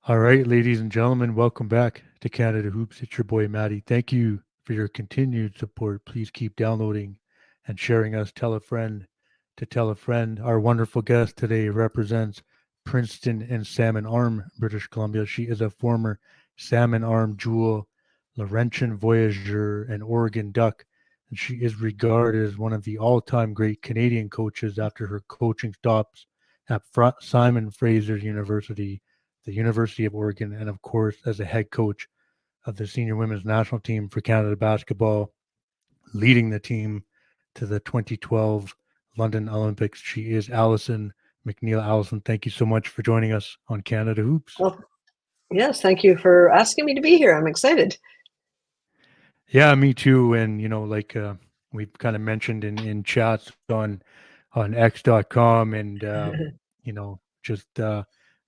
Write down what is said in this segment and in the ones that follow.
All right, ladies and gentlemen, welcome back to Canada Hoops. It's your boy Matty. Thank you for your continued support. Please keep downloading and sharing us. Tell a friend to tell a friend. Our wonderful guest today represents Princeton and Salmon Arm, British Columbia. She is a former Salmon Arm Jewel, Laurentian Voyageur, and Oregon Duck. And she is regarded as one of the all-time great Canadian coaches after her coaching stops at Simon Fraser University, the University of Oregon, and of course, as a head coach of the senior women's national team for Canada basketball, leading the team to the 2012 London Olympics. She is Allison McNeil. Allison, thank you so much for joining us on Canada Hoops. Well, yes, thank you for asking me to be here. I'm excited. Yeah, me too. And we've kind of mentioned in chats on X.com, and just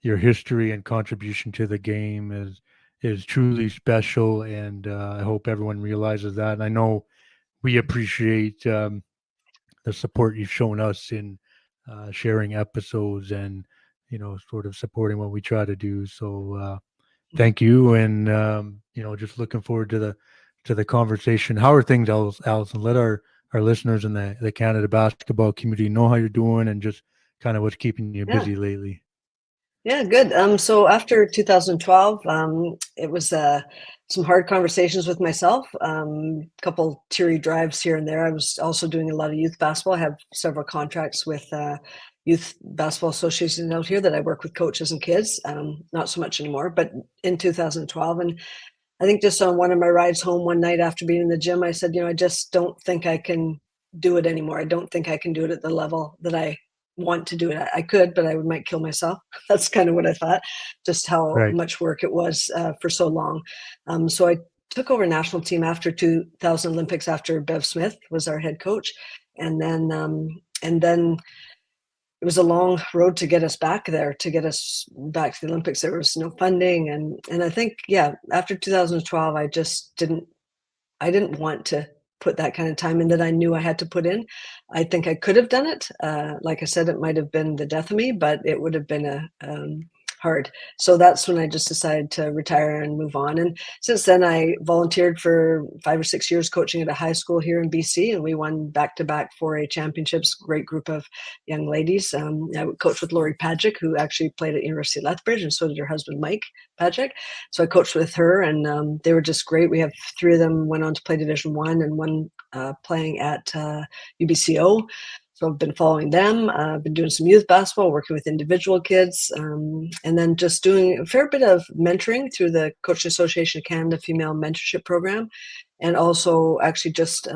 your history and contribution to the game is truly special, and I hope everyone realizes that. And I know we appreciate the support you've shown us in sharing episodes and sort of supporting what we try to do. So thank you, and just looking forward to the conversation. How are things, Allison? Let our listeners in the Canada basketball community know how you're doing and just kind of what's keeping you Yeah, busy lately. yeah, good. So after 2012, it was some hard conversations with myself, a couple teary drives here and there. I was also doing a lot of youth basketball. I have several contracts with youth basketball associations out here that I work with coaches and kids. Not so much anymore, but in 2012. And I think just on one of my rides home one night after being in the gym, I said, I just don't think I can do it anymore. I don't think I can do it at the level that I want to do it. I could, but I might kill myself. That's kind of what I thought, just how Right. much work it was for so long. So I took over national team after 2000 Olympics after Bev Smith was our head coach. And then it was a long road to get us back there, to get us back to the Olympics. There was no funding. And I think, yeah, after 2012, I didn't want to put that kind of time in that I knew I had to put in. I think I could have done it. Like I said, it might have been the death of me, but it would have been hard. So that's when I just decided to retire and move on. And since then, I volunteered for 5 or 6 years coaching at a high school here in BC, and we won back-to-back 4A championships. Great group of young ladies. I coached with Lori Pagic, who actually played at University of Lethbridge, and so did her husband Mike Pagic. So I coached with her, and they were just great. We have three of them went on to play Division One, and one playing at UBCO. So I've been following them. I've been doing some youth basketball, working with individual kids, and then just doing a fair bit of mentoring through the Coaching Association of Canada Female Mentorship Program, and also actually just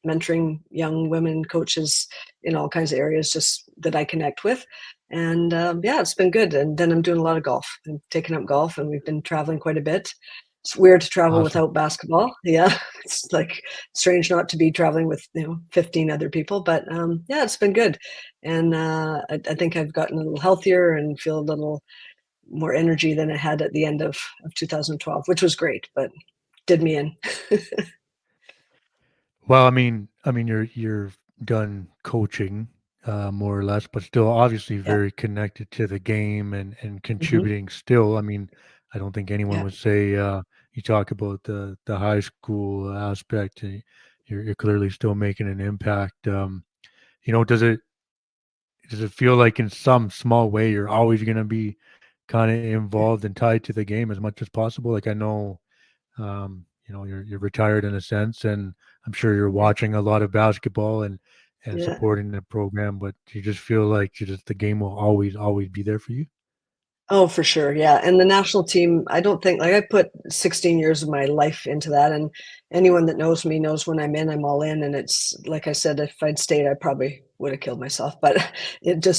mentoring young women coaches in all kinds of areas just that I connect with. And yeah, it's been good. And then I'm doing a lot of golf. I'm taking up golf, and we've been traveling quite a bit. It's weird to travel Awesome. without basketball. Yeah, it's like strange not to be traveling with 15 other people, but yeah, it's been good. And I think I've gotten a little healthier and feel a little more energy than I had at the end of 2012, which was great, but did me in. Well, I mean, you're done coaching, more or less, but still obviously Yeah. very connected to the game and Hmm. contributing still. I mean, I don't think anyone Yeah. would say you talk about the high school aspect. You're clearly still making an impact. Does it feel like in some small way you're always going to be kind of Yeah. involved and tied to the game as much as possible? Like I know you're retired in a sense, and I'm sure you're Yeah. watching a lot of basketball and Yeah. supporting the program, but you just feel like the game will always be there for you. Oh, for sure. Yeah. And the national team, I don't think like I put 16 years of my life into that. And anyone that knows me knows when I'm in, I'm all in. And it's like I said, if I'd stayed, I probably would have killed myself. But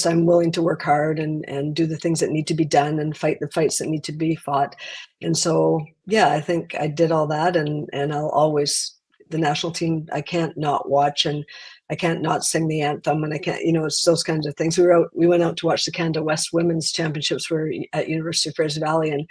I'm willing to work hard and do the things that need to be done and fight the fights that need to be fought. And so, yeah, I think I did all that. And I'll always, the national team, I can't not watch. And I can't not sing the anthem, and I can't, it's those kinds of things. We went out to watch the Canada West Women's Championships. We're at University of Fraser Valley, and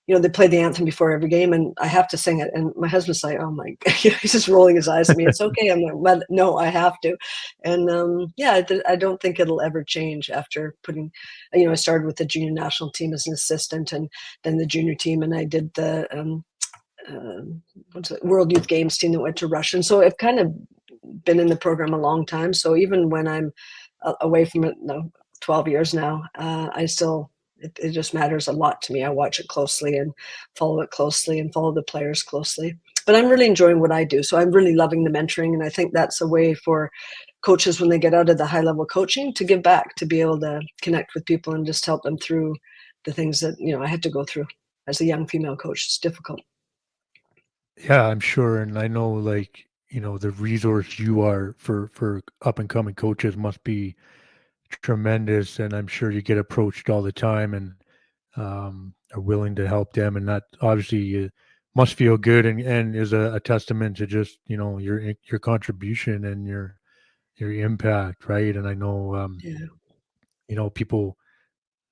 they play the anthem before every game, and I have to sing it. And my husband's like, "Oh my," he's just rolling his eyes at me. It's okay. I'm like, "But no, I have to." And yeah, I don't think it'll ever change after putting. I started with the junior national team as an assistant, and then the junior team, and I did the World Youth Games team that went to Russia. And so I've kind of been in the program a long time. So even when I'm away from it, 12 years now, I still, it just matters a lot to me. I watch it closely and follow it closely and follow the players closely. But I'm really enjoying what I do. So I'm really loving the mentoring. And I think that's a way for coaches, when they get out of the high level coaching, to give back, to be able to connect with people and just help them through the things that, I had to go through as a young female coach. It's difficult. Yeah, I'm sure, and I know, like, the resource you are for up and coming coaches must be tremendous, and I'm sure you get approached all the time, and are willing to help them, and that obviously must feel good, and is a testament to just your contribution and your impact, right? And I know Yeah. people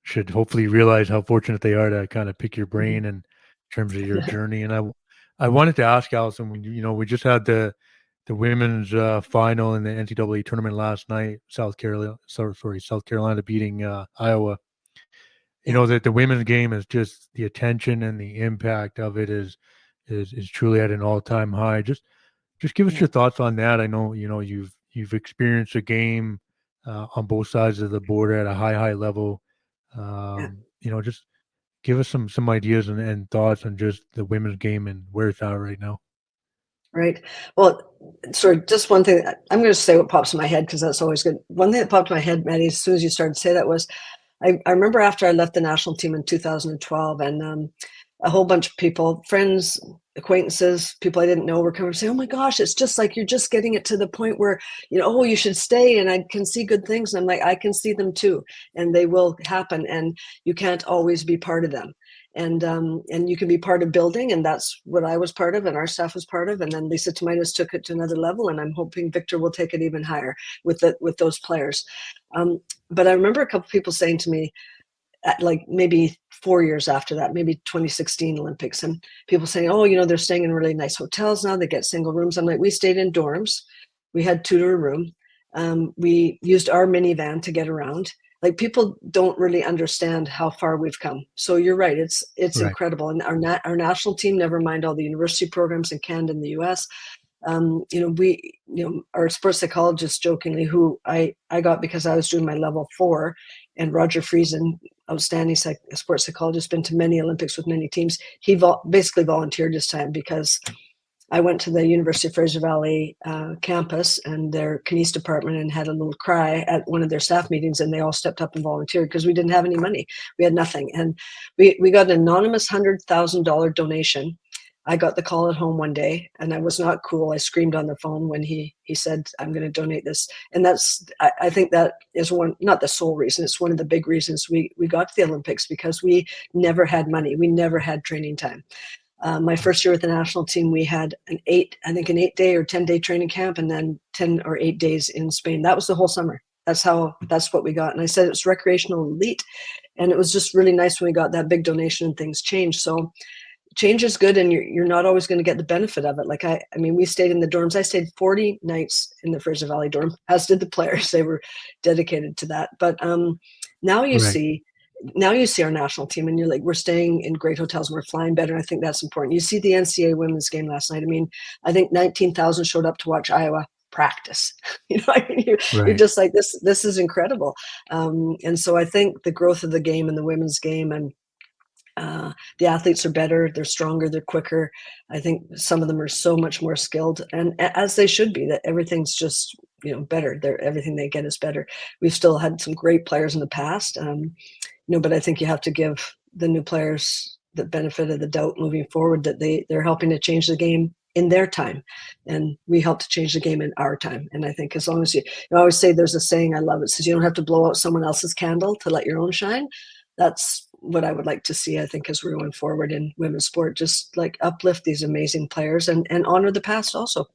should hopefully realize how fortunate they are to kind of pick your Mhm. brain in terms of your journey. And I wanted to ask Allison, we just had the women's final in the NCAA tournament last night. South Carolina beating Iowa. Yeah. That the women's game is just the attention and the impact of it is truly at an all time high. Just give us Yeah. your thoughts on that. I know you've experienced a game on both sides of the border at a high level. Yeah. Just give us some ideas and thoughts on just the women's game and where it's at right now. Right. Well, sorry, just one thing. I'm going to say what pops in my head because that's always good. One thing that popped in my head, Maddie, as soon as you started to say that was, I remember after I left the national team in 2012, and a whole bunch of people, friends, acquaintances, people I didn't know, were coming and saying, "Oh my gosh, it's just like you're just getting it to the point where, oh, you should stay." And I can see good things. And I'm like, I can see them too, and they will happen. And you can't always be part of them. And you can be part of building, and that's what I was part of, and our staff was part of. And then Lisa Tomaitis took it to another level, and I'm hoping Victor will take it even higher with those players. But I remember a couple of people saying to me, like maybe 4 years after that, maybe 2016 Olympics, and people saying, "Oh, they're staying in really nice hotels now. They get single rooms." I'm like, we stayed in dorms. We had two to a room. We used our minivan to get around. Like, people don't really understand how far we've come. So you're right. It's Right. incredible. And our national team, never mind all the university programs in Canada and the US. Our sports psychologist, jokingly, who I got because I was doing my level 4, and Roger Friesen, outstanding sports psychologist, been to many Olympics with many teams. He basically volunteered this time because I went to the University of Fraser Valley campus and their kines department and had a little cry at one of their staff meetings, and they all stepped up and volunteered because we didn't have any money. We had nothing. And we got an anonymous $100,000 donation. I got the call at home one day, and I was not cool. I screamed on the phone when he said, "I'm going to donate this." And I think that is one, not the sole reason, it's one of the big reasons we got to the Olympics, because we never had money. We never had training time. My first year with the national team, we had an 8-day or 10-day training camp, and then 10 or 8 days in Spain. That was the whole summer. That's what we got. And I said it's recreational elite. And it was just really nice when we got that big donation and things changed. So change is good, and you're not always going to get the benefit of it. Like, I mean, we stayed in the dorms. I stayed 40 nights in the Fraser Valley dorm, as did the players. They were dedicated to that. But now you Right. see our national team, and you're like, we're staying in great hotels and we're flying better. And I think that's important. You see the NCAA women's game last night. I mean, I think 19,000 showed up to watch Iowa practice. I mean, you're Right. just like, this is incredible. And so I think the growth of the game and the women's game, and the athletes are better, they're stronger, they're quicker. I think some of them are so much more skilled, and as they should be, that everything's just better. Everything they get is better. We've still had some great players in the past, but I think you have to give the new players the benefit of the doubt moving forward, that they're helping to change the game in their time, and we help to change the game in our time. And I think as long as I always say, there's a saying, I love it, says you don't have to blow out someone else's candle to let your own shine. That's what I would like to see, I think, as we're going forward in women's sport. Just like uplift these amazing players, and honor the past also.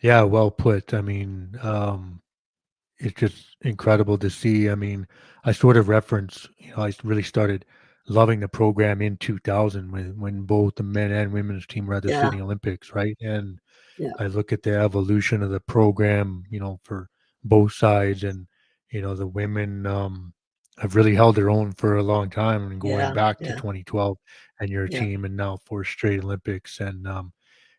Yeah, well put. I mean, it's just incredible to see. I mean, I sort of reference, I really started loving the program in 2000 when both the men and women's team were at the Yeah. Sydney Olympics, right? And Yeah. I look at the evolution of the program, for both sides, and the women have really held their own for a long time, and going Yeah. back to Yeah. 2012 and your Yeah. team, and now four straight Olympics, and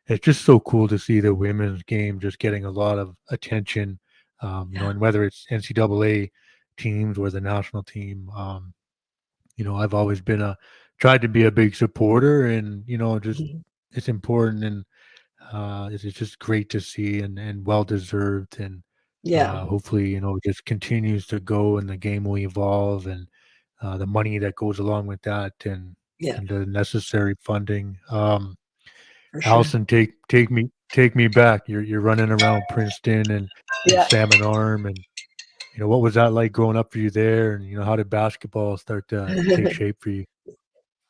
it's just so cool to see the women's game just getting a lot of attention, Yeah. and whether it's NCAA teams or the national team. I've always been tried to be a big supporter, and just Mhm. it's important, and it's just great to see, and well deserved, and Yeah. hopefully it just continues to go, and the game will evolve, and the money that goes along with that, Yeah. and the necessary funding. For sure. Allison, take me back. You're running around Princeton and Yeah. Salmon Arm, and what was that like growing up for you there, and how did basketball start to take shape for you?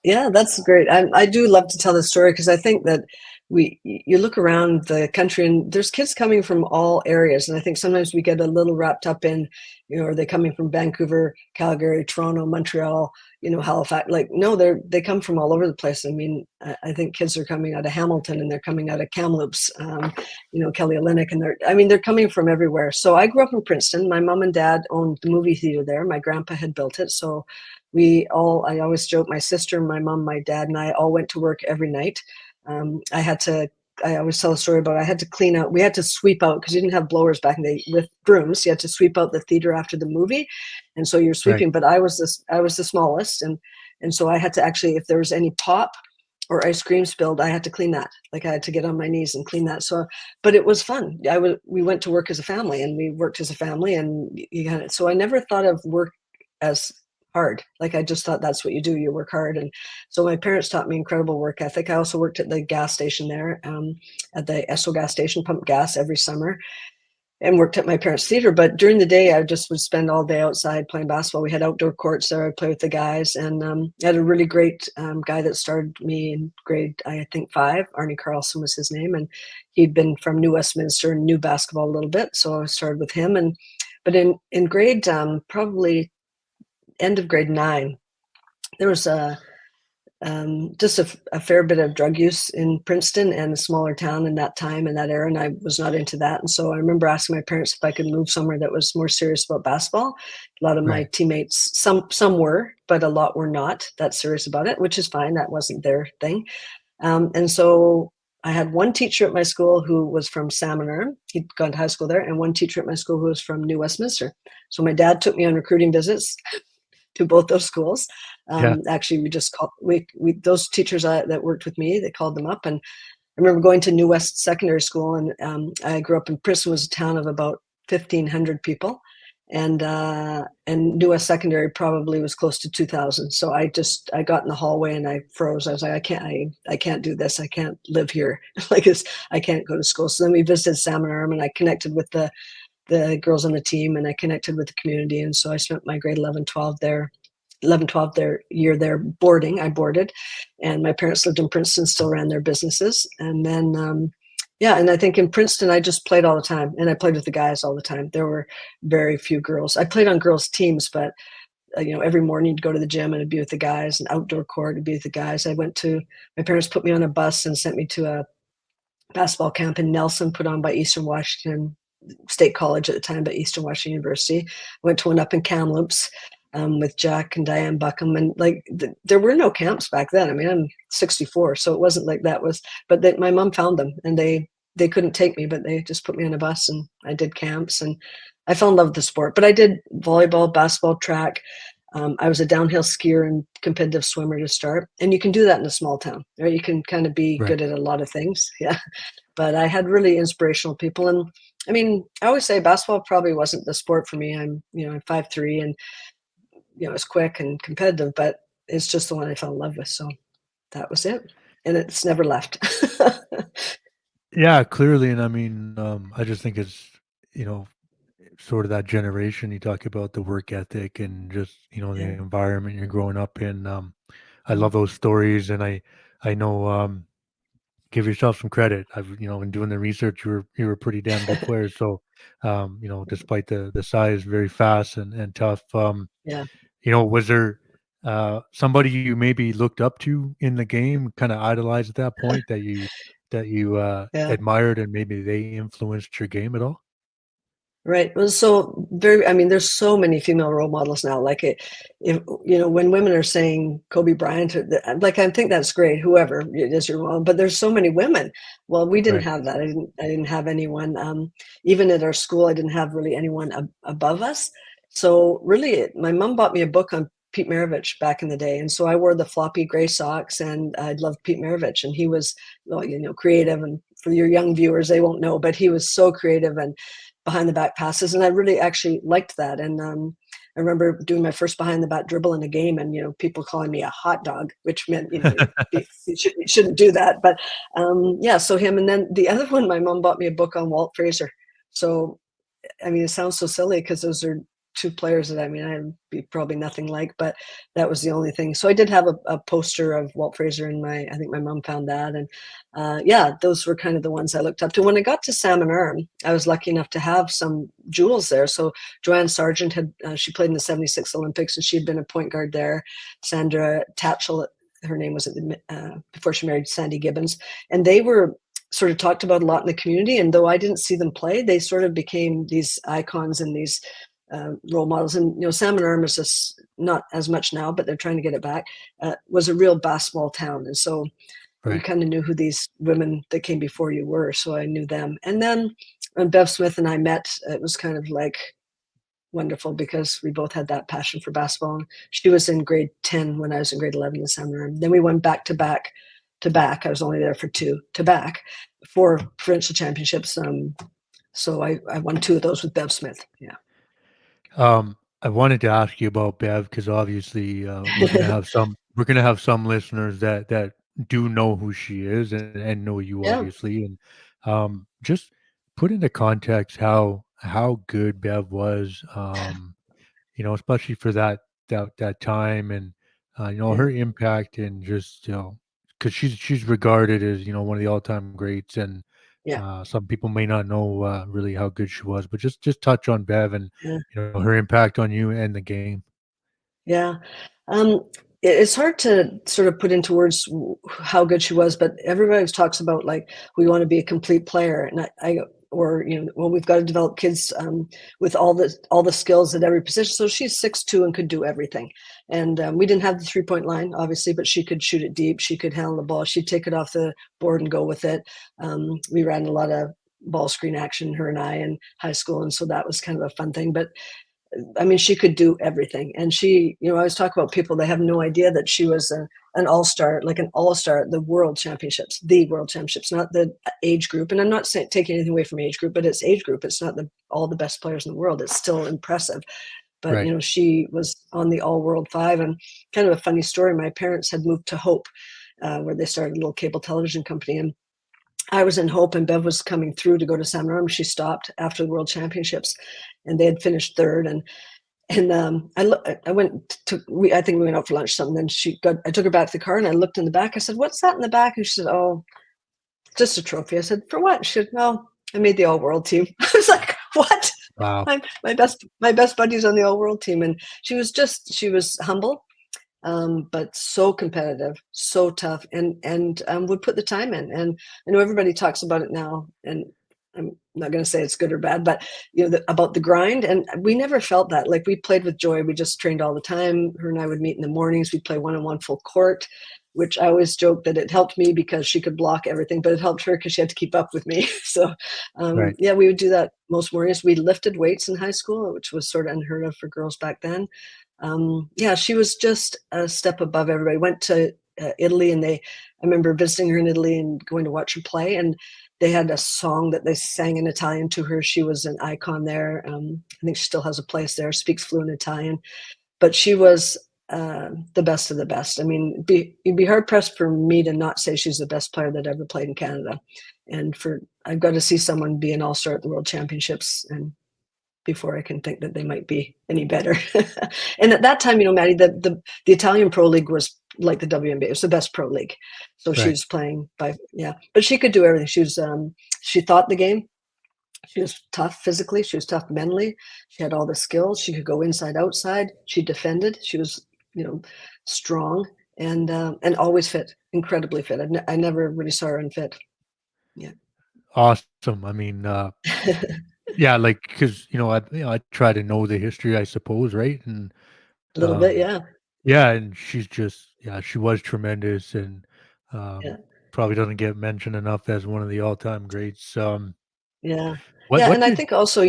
Yeah, that's great. I do love to tell this story because I think that you look around the country and there's kids coming from all areas, and I think sometimes we get a little wrapped up in, are they coming from Vancouver, Calgary, Toronto, Montreal, Halifax? Like, no, they come from all over the place. I mean, I think kids are coming out of Hamilton and they're coming out of Kamloops, Kelly Olynyk, and they're coming from everywhere. So I grew up in Princeton. My mom and dad owned the movie theater there. My grandpa had built it, so I always joke, my sister, my mom, my dad, and I all went to work every night. I always tell a story about I had to clean out, we had to sweep out because you didn't have blowers back in the day with brooms. You had to sweep out the theater after the movie. And so you're Right. sweeping, but I was the smallest. And so I had to actually, if there was any pop or ice cream spilled, I had to clean that. Like I had to get on my knees and clean that. So, but it was fun. We went to work as a family and we worked as a family, and so I never thought of work as hard. Like I just thought that's what you do. You work hard. And so my parents taught me incredible work ethic. I also worked at the gas station there, at the Esso gas station, pumped gas every summer, and worked at my parents' theater. But during the day, I just would spend all day outside playing basketball. We had outdoor courts there. I'd play with the guys. And I had a really great guy that started me in grade, I think, 5. Arnie Carlson was his name. And he'd been from New Westminster and knew basketball a little bit. So I started with him. But in grade, probably end of grade 9, there was just a fair bit of drug use in Princeton and a smaller town in that time, in that era, and I was not into that. And so I remember asking my parents if I could move somewhere that was more serious about basketball. A lot of my Right. teammates, some were, but a lot were not that serious about it, which is fine. That wasn't their thing. And so I had one teacher at my school who was from Salmon Arm. He'd gone to high school there, and one teacher at my school who was from New Westminster. So my dad took me on recruiting visits to both those schools. Yeah. Actually, we just called those teachers that worked with me. They called them up, and I remember going to New West Secondary School, and I grew up in Princeton, was a town of about 1,500 people, and New West Secondary probably was close to 2,000. So I got in the hallway and I froze. I was like, I can't do this. I can't live here. I can't go to school. So then we visited Salmon Arm, and I connected with the girls on the team, and I connected with the community. And so I spent my grade 11, 12 there, 11, 12 their year there boarding. I boarded, and my parents lived in Princeton, still ran their businesses. And then, and I think in Princeton, I just played all the time, and I played with the guys all the time. There were very few girls. I played on girls' teams, but every morning to go to the gym and I'd be with the guys, and outdoor court to be with the guys. My parents put me on a bus and sent me to a basketball camp in Nelson, put on by Eastern Washington State College at the time, but Eastern Washington University. I went to one up in Kamloops with Jack and Diane Buckham, and there were no camps back then. I mean, I'm 64, so it wasn't like that was. But my mom found them, and they couldn't take me, but they just put me on a bus, and I did camps, and I fell in love with the sport. But I did volleyball, basketball, track. I was a downhill skier and competitive swimmer to start, and you can do that in a small town, right? You can kind of be Right. good at a lot of things, yeah. But I had really inspirational people, and I mean, I always say basketball probably wasn't the sport for me. I'm 5'3", and it's quick and competitive, but it's just the one I fell in love with. So that was it, and it's never left. Yeah, clearly, and I mean, I just think it's you know sort of that generation. You talk about the work ethic and just the Yeah. environment you're growing up in. I love Mm. those stories, and I know give yourself some credit. I've in doing the research, you were a pretty damn good player. So, despite the size, very fast and tough. Yeah. Was there somebody you maybe looked up to in the game, kind of idolized at that point, that you Yeah. admired, and maybe they influenced your game at all? Right. Well, so very, I mean, there's so many female role models now. Like if, when women are saying Kobe Bryant, like, I think that's great, whoever it is your role, but there's so many women. Well, we didn't Right. have that. I didn't have anyone, even at our school, I didn't have really anyone above us. So really, my mom bought me a book on Pete Maravich back in the day. And so I wore the floppy gray socks, and I loved Pete Maravich, and he was, well, creative. And for your young viewers, they won't know, but he was so creative and behind the back passes, and I really actually liked that. And I remember doing my first behind the back dribble in a game, and people calling me a hot dog, which meant you shouldn't do that. But yeah, so him, and then the other one, my mom bought me a book on Walt Frazier. So I mean, it sounds so silly because those are two players that, I mean, I'd be probably nothing like, but that was the only thing. So I did have a poster of Walt Frazier in I think my mom found that. And yeah, those were kind of the ones I looked up to. When I got to Salmon Arm, I was lucky enough to have some jewels there. So Joanne Sargent she played in the 76 Olympics, and she'd been a point guard there. Sandra Tatchell, her name was before she married Sandy Gibbons. And they were sort of talked about a lot in the community. And though I didn't see them play, they sort of became these icons and these role models. And Salmon Arm is just not as much now, but they're trying to get it back. Was a real basketball town, and so you Right. kind of knew who these women that came before you were. So I knew them. And then when Bev Smith and I met, it was kind of like wonderful because we both had that passion for basketball. She was in grade 10 when I was in grade 11 in Salmon Arm. Then we went back to back to back. I was only there for two to back for provincial championships. So I won two of those with Bev Smith. Yeah. I wanted to ask you about Bev because obviously we're gonna have some listeners that do know who she is, and know you Yeah. obviously, and just put into context how good Bev was, especially for that time, and Yeah. her impact, and just because she's regarded as one of the all-time greats, and Yeah. some people may not know really how good she was, but just touch on Bev and Yeah. her impact on you and the game. Yeah. Um, it's hard to sort of put into words how good she was, but everybody always talks about, like, we want to be a complete player. And or, well, we've got to develop kids with all the skills at every position. So she's 6'2" and could do everything. And we didn't have the 3-point line, obviously, but she could shoot it deep. She could handle the ball. She'd take it off the board and go with it. We ran a lot of ball screen action, her and I, in high school. And so that was kind of a fun thing. But I mean, she could do everything. And she, I always talk about people, they have no idea that she was an all-star, like an all-star at the world championships, not the age group. And I'm not saying, taking anything away from age group, but it's age group. It's not all the best players in the world. It's still impressive. But, Right. she was on the all world 5. And kind of a funny story. My parents had moved to Hope, where they started a little cable television company. And I was in Hope, and Bev was coming through to go to Salmon Arm. She stopped after the World Championships, and they had finished third. And I went to I think we went out for lunch or something. Then I took her back to the car, and I looked in the back. I said, "What's that in the back?" And she said, "Oh, just a trophy." I said, "For what?" She said, "Well, I made the all world team." I was like, "What?" Wow. My best buddies on the all world team. And she was humble, but so competitive, so tough, and would put the time in. And I know everybody talks about it now, and I'm not going to say it's good or bad, but about the grind. And we never felt that. Like, we played with joy. We just trained all the time. Her and I would meet in the mornings. We'd play one-on-one full court, which I always joke that it helped me because she could block everything, but it helped her because she had to keep up with me. So Right. yeah, we would do that most mornings. We lifted weights in high school, which was sort of unheard of for girls back then. Yeah, she was just a step above everybody. Went to Italy, and I remember visiting her in Italy and going to watch her play, and they had a song that they sang in Italian to her. She was an icon there. I think she still has a place there, speaks fluent Italian, but she was the best of the best. I mean, you'd be hard pressed for me to not say she's the best player that ever played in Canada. And I've got to see someone be an all-star at the World Championships, and before I can think that they might be any better. And at that time, Matty, the Italian Pro League was like the WNBA. It was the best pro league. So she Right. was playing but she could do everything. She thought the game. She was tough physically. She was tough mentally. She had all the skills. She could go inside, outside. She defended. She was strong and always fit, incredibly fit. I never really saw her unfit. Yeah. Awesome. I mean, yeah, like because I try to know the history, I suppose, right? And A little bit, um, yeah. yeah, and she's just she was tremendous, and Yeah. probably doesn't get mentioned enough as one of the all-time greats. Yeah. What Yeah, what and I did? think also,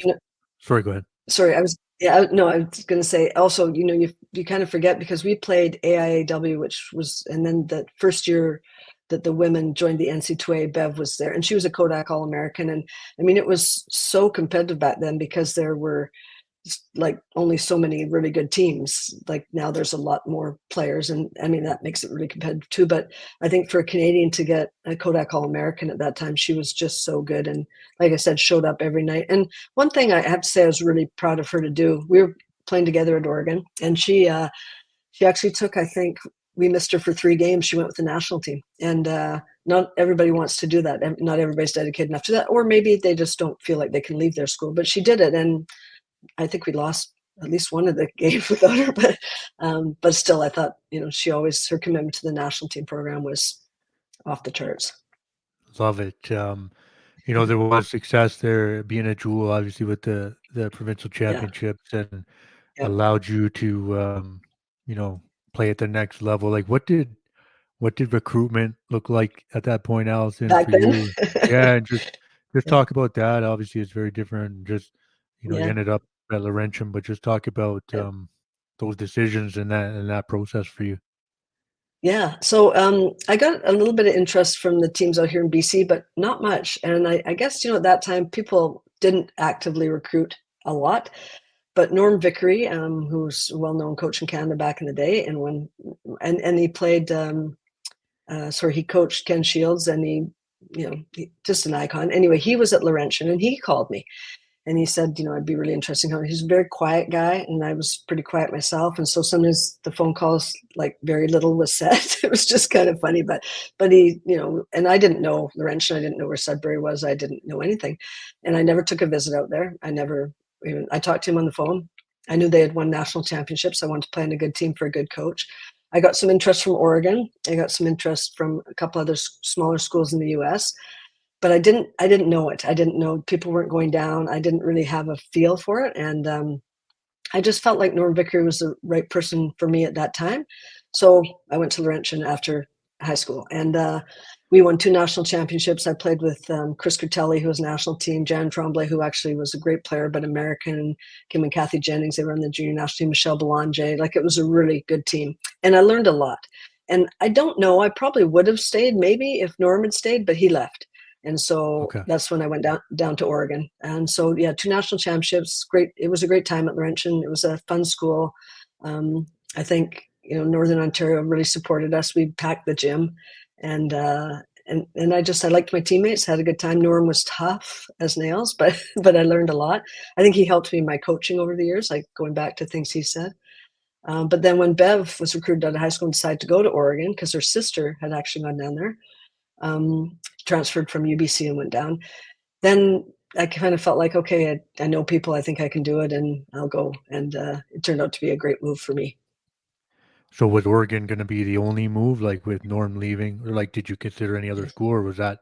Sorry, go ahead. sorry, no, I was gonna say also, you kind of forget because we played AIAW, which was, and then the first year that the women joined the NC2A, Bev was there, and she was a Kodak All-American. And I mean, it was so competitive back then because there were like only so many really good teams. Like now there's a lot more players, and I mean that makes it really competitive too. But I think for a Canadian to get a Kodak All-American at that time, she was just so good, and like I said, showed up every night. And one thing I have to say I was really proud of her to do, we were playing together at Oregon, and she actually took, I think we missed her for 3 games, she went with the national team. And not everybody wants to do that, not everybody's dedicated enough to that, or maybe they just don't feel like they can leave their school, but she did it. And I think we lost at least one of the games without her, but still, I thought she always, her commitment to the national team program was off the charts. Love it. There was success there being at Jewel, obviously with the provincial Yeah, championships, and yeah. allowed you to you know play at the next level. Like what did recruitment look like at that point, Allison, Back for then, you? Yeah, and just yeah, talk about that. Obviously, it's very different. Just you yeah, ended up at Laurentian, but just talk about yeah. those decisions and that process for you. Yeah. So I got a little bit of interest from the teams out here in BC, but not much. And I guess at that time people didn't actively recruit a lot. But Norm Vickery, who's a well-known coach in Canada back in the day, and he played, sorry, he coached Ken Shields, and just an icon. Anyway, he was at Laurentian, and he called me, and he said, I'd be really interesting. He's a very quiet guy, and I was pretty quiet myself, and so sometimes the phone calls, like very little was said. It was just kind of funny, but he, and I didn't know Laurentian, I didn't know where Sudbury was, I didn't know anything, and I never took a visit out there. I talked to him on the phone. I knew they had won national championships. I wanted to play on a good team for a good coach. I got some interest from Oregon. I got some interest from a couple other smaller schools in the U.S., but I didn't know it. I didn't know, people weren't going down. I didn't really have a feel for it. And I just felt like Norm Vickery was the right person for me at that time. So I went to Laurentian after high school, and we won 2 national championships. I played with Chris Curtelli, who was national team, Jan Tremblay, who actually was a great player, but American, and Kim and Kathy Jennings, they were on the junior national team, Michelle Belanger. Like, it was a really good team. And I learned a lot. And I don't know, I probably would have stayed maybe if Norm had stayed, but he left. And so Okay. that's when I went down to Oregon. And so, yeah, 2 national championships. Great. It was a great time at Laurentian. It was a fun school. I think, Northern Ontario really supported us. We packed the gym, and I liked my teammates, had a good time. Norm was tough as nails, but but I learned a lot. I think he helped me in my coaching over the years, like going back to things he said. But then when Bev was recruited out of high school and decided to go to Oregon because her sister had actually gone down there, transferred from UBC and went down. Then I kind of felt like, okay, I know people, I think I can do it, and I'll go. And it turned out to be a great move for me. So was Oregon going to be the only move, like with Norm leaving, or like did you consider any other school, or was that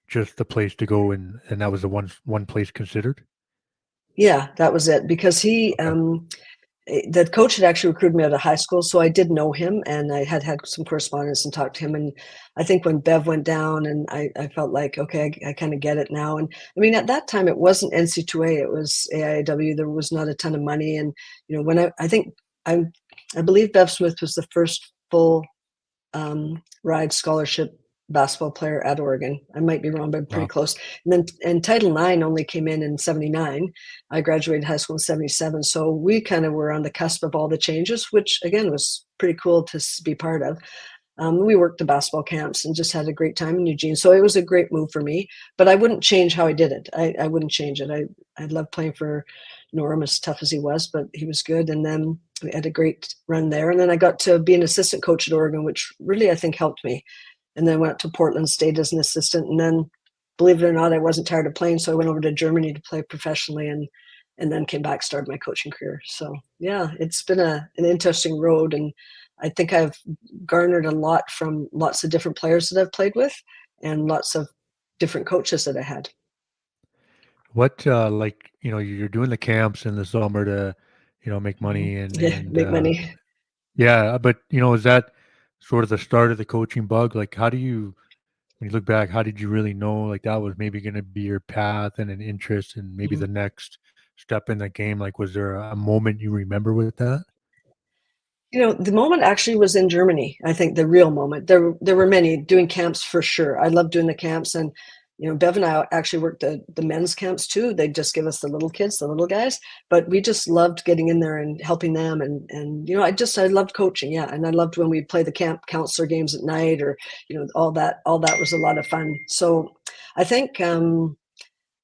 just the place to go, and that was the one place considered? Yeah, that was it, because Okay. the coach had actually recruited me out of high school, so I did know him, and I had some correspondence and talked to him. And I think when Bev went down, and I felt like, okay, I kind of get it now. And I mean, at that time, it wasn't NC2A, it was AIW. There was not a ton of money. And, when I think, I believe Bev Smith was the first full ride scholarship basketball player at Oregon. I might be wrong, but I'm pretty Wow. close. And Title IX only came in '79. I graduated high school in '77, so we kind of were on the cusp of all the changes, which again was pretty cool to be part of. We worked the basketball camps and just had a great time in Eugene. So it was a great move for me, but I wouldn't change how I did it. I wouldn't change it. I loved playing for Norm, as tough as he was, but he was good. And then we had a great run there. And then I got to be an assistant coach at Oregon, which really, I think, helped me. And then went to Portland State as an assistant. And then, believe it or not, I wasn't tired of playing. So I went over to Germany to play professionally. and then came back, started my coaching career. So yeah, it's been an interesting road, and I think I've garnered a lot from lots of different players that I've played with and lots of different coaches that I had. What like you're doing the camps in the summer to make money Yeah, make money. yeah, but is that sort of the start of the coaching bug? Like, how do you when you look back, how did you really know like that was maybe going to be your path and an interest and maybe Mhm. the next step in the game? Like, was there a moment you remember with that? The moment actually was in Germany. I think the real moment. There were many doing camps for sure. I love doing the camps, and Bev and I actually worked the men's camps too. They'd just give us the little kids, the little guys, but we just loved getting in there and helping them. And I loved coaching, yeah, and I loved when we'd play the camp counselor games at night, or all that. All that was a lot of fun. So I think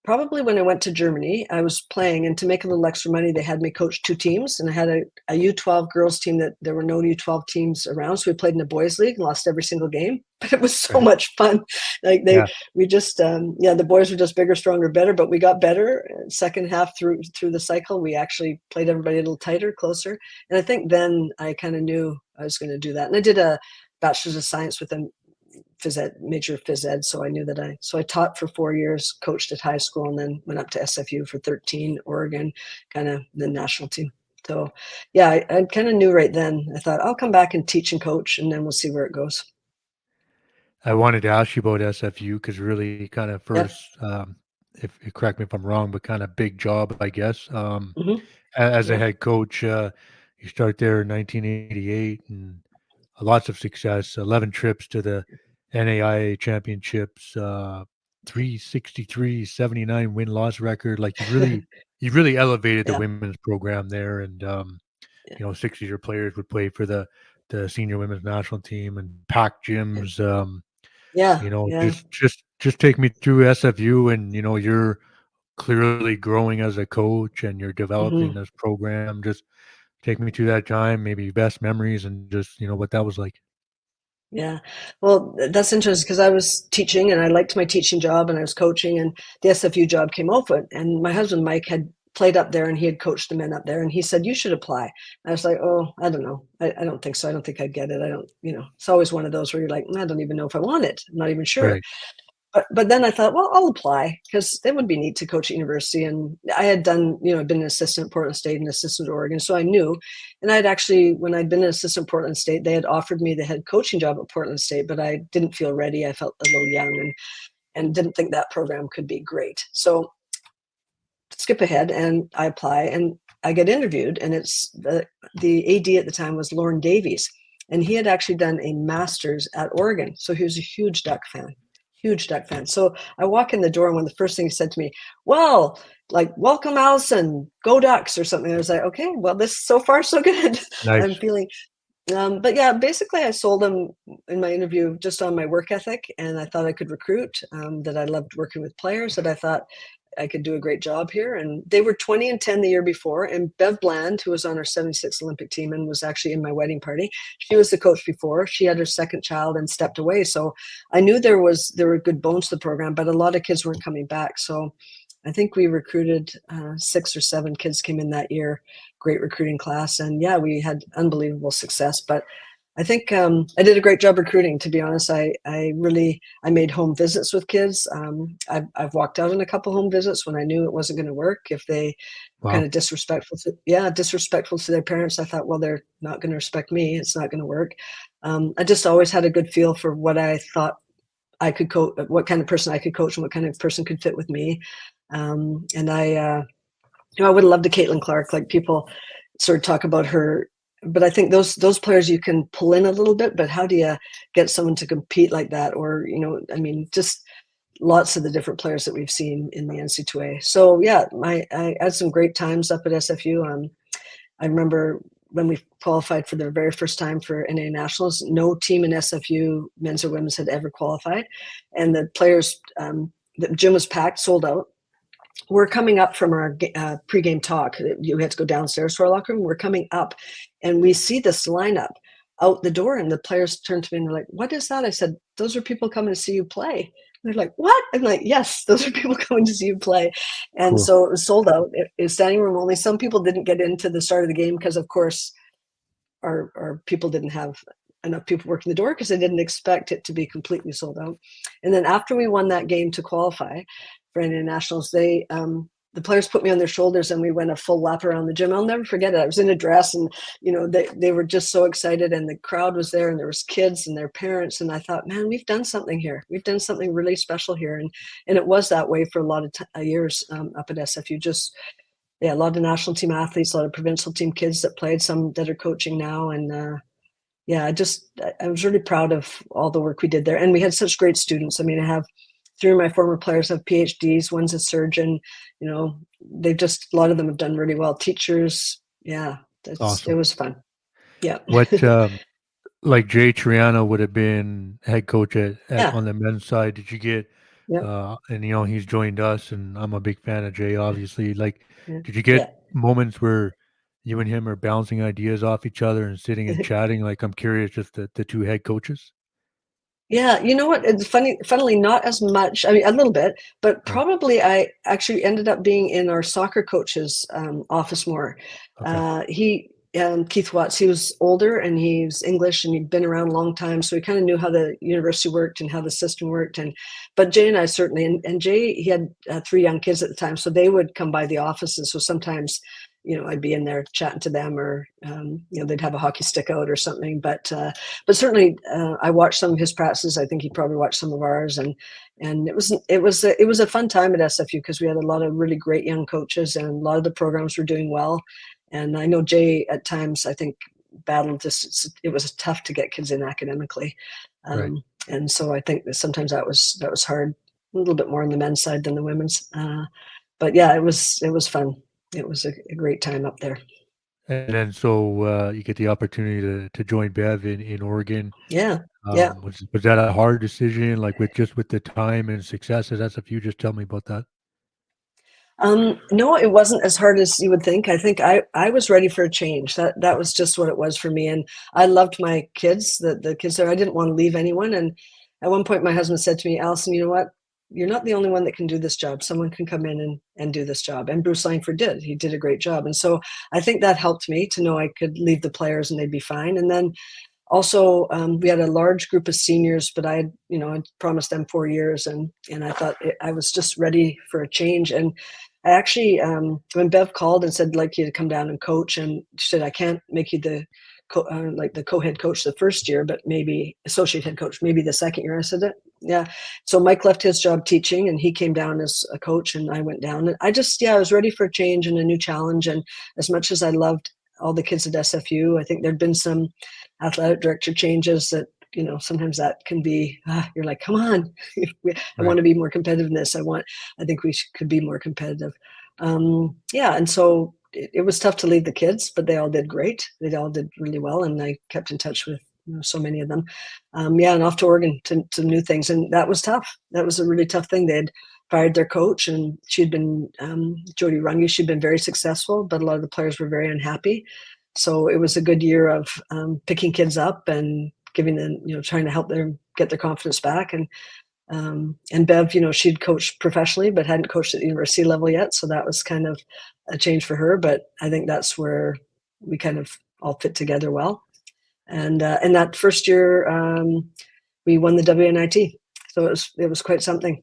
probably when I went to Germany, I was playing, and to make a little extra money, they had me coach two teams, and I had a U12 girls team that there were no U12 teams around, so we played in the boys league and lost every single game, but it was so Right. much fun. Like Yeah. we just, the boys were just bigger, stronger, better, but we got better. Second half through the cycle, we actually played everybody a little tighter, closer, and I think then I kind of knew I was going to do that, and I did a bachelor's of science with them, phys ed, major phys ed. So I knew that I taught for 4 years, coached at high school, and then went up to SFU for 13, Oregon, kind of the national team. So yeah, I kind of knew right then. I thought I'll come back and teach and coach, and then we'll see where it goes. I wanted to ask you about SFU because really kind of Yep. first, if you correct me if I'm wrong, but kind of big job, I guess. Hmm. As a Yeah. head coach, you start there in 1988 and lots of success, 11 trips to the NAIA championships, 363, 79 win-loss record. Like you really elevated the Yeah. women's program there. And, Yeah. 6 of your players would play for the senior women's national team and packed gyms. Yeah. Yeah. Just take me through SFU and, you're clearly growing as a coach and you're developing Hmm. this program. Just take me through that time, maybe best memories and just, what that was like. Yeah. Well, that's interesting because I was teaching and I liked my teaching job, and I was coaching, and the SFU job came open, and my husband, Mike, had played up there and he had coached the men up there, and he said, you should apply. I was like, oh, I don't know. I don't think so. I don't think I'd get it. I don't, it's always one of those where you're like, I don't even know if I want it. I'm not even sure. Right. But then I thought, well, I'll apply because it would be neat to coach at university. And I had done, I'd been an assistant at Portland State and assistant at Oregon. So I knew. And I'd actually, when I'd been an assistant at Portland State, they had offered me the head coaching job at Portland State, but I didn't feel ready. I felt a little young, and didn't think that program could be great. So skip ahead and I apply and I get interviewed. And it's the AD at the time was Lauren Davies. And he had actually done a master's at Oregon. So he was a huge Duck fan. Huge Duck fan. So I walk in the door, and one of the first things he said to me, well, like, welcome, Allison, go Ducks, or something. I was like, okay, well, this so far so good. I'm Nice. feeling. But yeah, basically, I sold him in my interview just on my work ethic, and I thought I could recruit. That I loved working with players. That I thought I could do a great job here. And they were 20-10 the year before. And Bev Bland, who was on our 76 Olympic team and was actually in my wedding party, she was the coach before. She had her second child and stepped away. So I knew there were good bones to the program, but a lot of kids weren't coming back. So I think we recruited 6 or 7 kids came in that year. Great recruiting class. And yeah, we had unbelievable success. But I think I did a great job recruiting. To be honest, I made home visits with kids. I've walked out on a couple home visits when I knew it wasn't going to work. If they were kind Wow. of disrespectful to their parents, I thought, well, they're not going to respect me. It's not going to work. I just always had a good feel for what I thought I could coach, what kind of person I could coach, and what kind of person could fit with me. And I would have loved a Caitlin Clark. Like, people sort of talk about her, but I think those players you can pull in a little bit. But how do you get someone to compete like that? Or I mean, just lots of the different players that we've seen in the NC2A. So yeah, I had some great times up at SFU. I remember when we qualified for the very first time for NA Nationals. No team in SFU, men's or women's, had ever qualified, and the players, the gym was packed, sold out. We're coming up from our pregame talk. You had to go downstairs to our locker room. We're coming up, and we see this lineup out the door, and the players turn to me and they're like, "What is that?" I said, "Those are people coming to see you play." They're like, what? I'm like, yes, those are people coming to see you play. And Cool. so it was sold out. It was standing room only. Some people didn't get into the start of the game because, of course, our people didn't have enough people working the door because they didn't expect it to be completely sold out. And then after we won that game to qualify for internationals, the players put me on their shoulders and we went a full lap around the gym. I'll never forget it. I was in a dress and, they were just so excited and the crowd was there and there was kids and their parents. And I thought, man, we've done something here. We've done something really special here. And it was that way for a lot of years up at SFU. Just, yeah, a lot of national team athletes, a lot of provincial team kids that played, some that are coaching now. And yeah, I was really proud of all the work we did there. And we had such great students. I mean, I have three of my former players have PhDs. One's a surgeon. They've just, a lot of them have done really well. Teachers. Yeah, it Awesome. was fun. Yeah. What like Jay Triano would have been head coach at Yeah. on the men's side. Did you get Yeah. and he's joined us and I'm a big fan of Jay, obviously. Like, Yeah. did you get Yeah. moments where you and him are bouncing ideas off each other and sitting and chatting? Like, I'm curious, just the two head coaches. Yeah, you know what? It's funnily not as much. I mean, a little bit, but Right. probably I actually ended up being in our soccer coach's office more. Okay. Keith Watts, he was older and he was English and he'd been around a long time, so he kind of knew how the university worked and how the system worked. But Jay and I certainly, and Jay, he had three young kids at the time, so they would come by the offices. So sometimes, I'd be in there chatting to them, or they'd have a hockey stick out or something. But certainly, I watched some of his practices. I think he probably watched some of ours, and it was a fun time at SFU because we had a lot of really great young coaches, and a lot of the programs were doing well. And I know Jay at times, I think, battled this. It was tough to get kids in academically, Right. and so I think that sometimes that was hard, a little bit more on the men's side than the women's. But yeah, it was fun. It was a great time up there. And then so you get the opportunity to join Bev in Oregon. Yeah, yeah. Was that a hard decision, like with the time and success at SFU? Just tell me about that. No, it wasn't as hard as you would think. I think I was ready for a change. That was just what it was for me. And I loved my kids, the kids there. I didn't want to leave anyone. And at one point, my husband said to me, Allison, you know what? You're not the only one that can do this job. Someone can come in and do this job. And Bruce Langford did. He did a great job. And so I think that helped me to know I could leave the players and they'd be fine. And then also, we had a large group of seniors, but I promised them 4 years, and I thought I was just ready for a change. And I actually, when Bev called and said, "I'd like you to come down and coach," and she said, "I can't make you the co-head coach the first year, but maybe associate head coach, maybe the second year." I said, "Yeah." So Mike left his job teaching, and he came down as a coach, and I went down. And I was ready for a change and a new challenge. And as much as I loved all the kids at SFU, I think there'd been some athletic director changes that sometimes that can be you're like, come on. I want Right. to be more competitive in this. I think we could be more competitive. Yeah, and so it was tough to leave the kids, but they all did great. They all did really well, and I kept in touch with so many of them. Yeah, and off to Oregon to new things, and that was tough. That was a really tough thing. They'd fired their coach, and she'd been Jody Runge. She'd been very successful, but a lot of the players were very unhappy. So it was a good year of picking kids up and giving them, trying to help them get their confidence back. And Bev, she'd coached professionally, but hadn't coached at the university level yet. So that was kind of a change for her. But I think that's where we kind of all fit together well. And that first year, we won the WNIT. So it was quite something.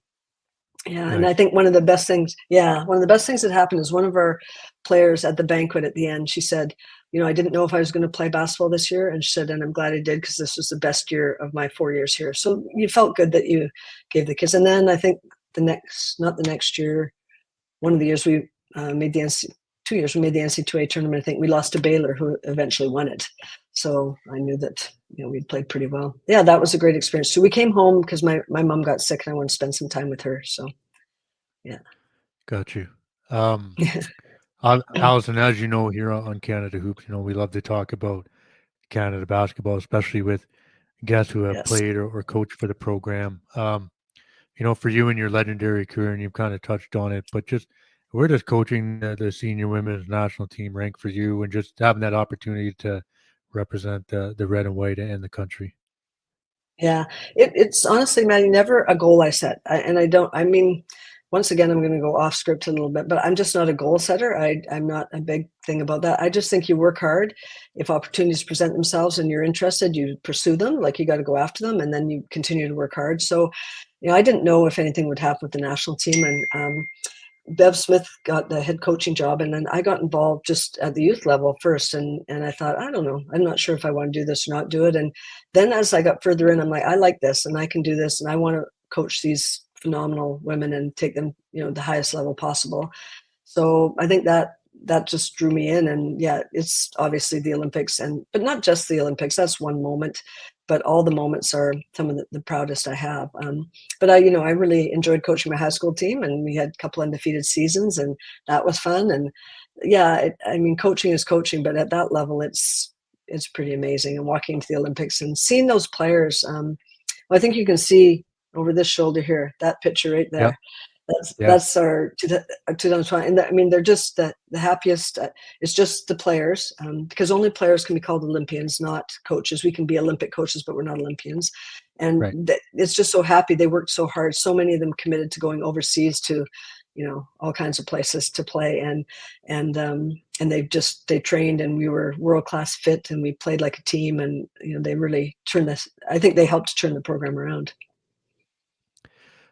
Yeah, and I Nice. think one of the best things that happened is one of our players at the banquet at the end, she said, I didn't know if I was going to play basketball this year. And she said, and I'm glad I did because this was the best year of my 4 years here. So you felt good that you gave the kids. And then I think not the next year, one of the years we made the 2 years, we made the NC2A tournament. I think we lost to Baylor, who eventually won it. So I knew that, we'd played pretty well. Yeah, that was a great experience. So we came home because my mom got sick and I wanted to spend some time with her. So, yeah. Got you. Um, Allison, as you know, here on Canada Hoops, we love to talk about Canada basketball, especially with guests who have Yes. played or coached for the program. For you and your legendary career, and you've kind of touched on it, but just where does coaching the senior women's national team rank for you, and just having that opportunity to represent the red and white and the country? Yeah, it's honestly, Maddie, never a goal I set. And I don't, I mean, once again, I'm going to go off script a little bit, but I'm just not a goal setter. I'm not a big thing about that. I just think you work hard. If opportunities present themselves and you're interested, you pursue them, like you got to go after them, and then you continue to work hard. So, I didn't know if anything would happen with the national team. And Bev Smith got the head coaching job, and then I got involved just at the youth level first. And I thought, I don't know, I'm not sure if I want to do this or not do it. And then as I got further in, I'm like, I like this, and I can do this, and I want to coach these phenomenal women and take them, the highest level possible. So I think that just drew me in. And yeah, it's obviously the Olympics, but not just the Olympics. That's one moment, but all the moments are some of the proudest I have. But I really enjoyed coaching my high school team, and we had a couple undefeated seasons, and that was fun. And yeah, I mean, coaching is coaching, but at that level, it's pretty amazing. And walking to the Olympics and seeing those players. Well, I think you can see over this shoulder here, that picture right Yep. there. That's Yeah. that's our 2020, and I mean they're just the happiest. It's just the players, because only players can be called Olympians, not coaches. We can be Olympic coaches, but we're not Olympians. And Right. it's just so happy. They worked so hard. So many of them committed to going overseas to, all kinds of places to play, and they trained, and we were world class fit, and we played like a team, and they really turned this. I think they helped turn the program around.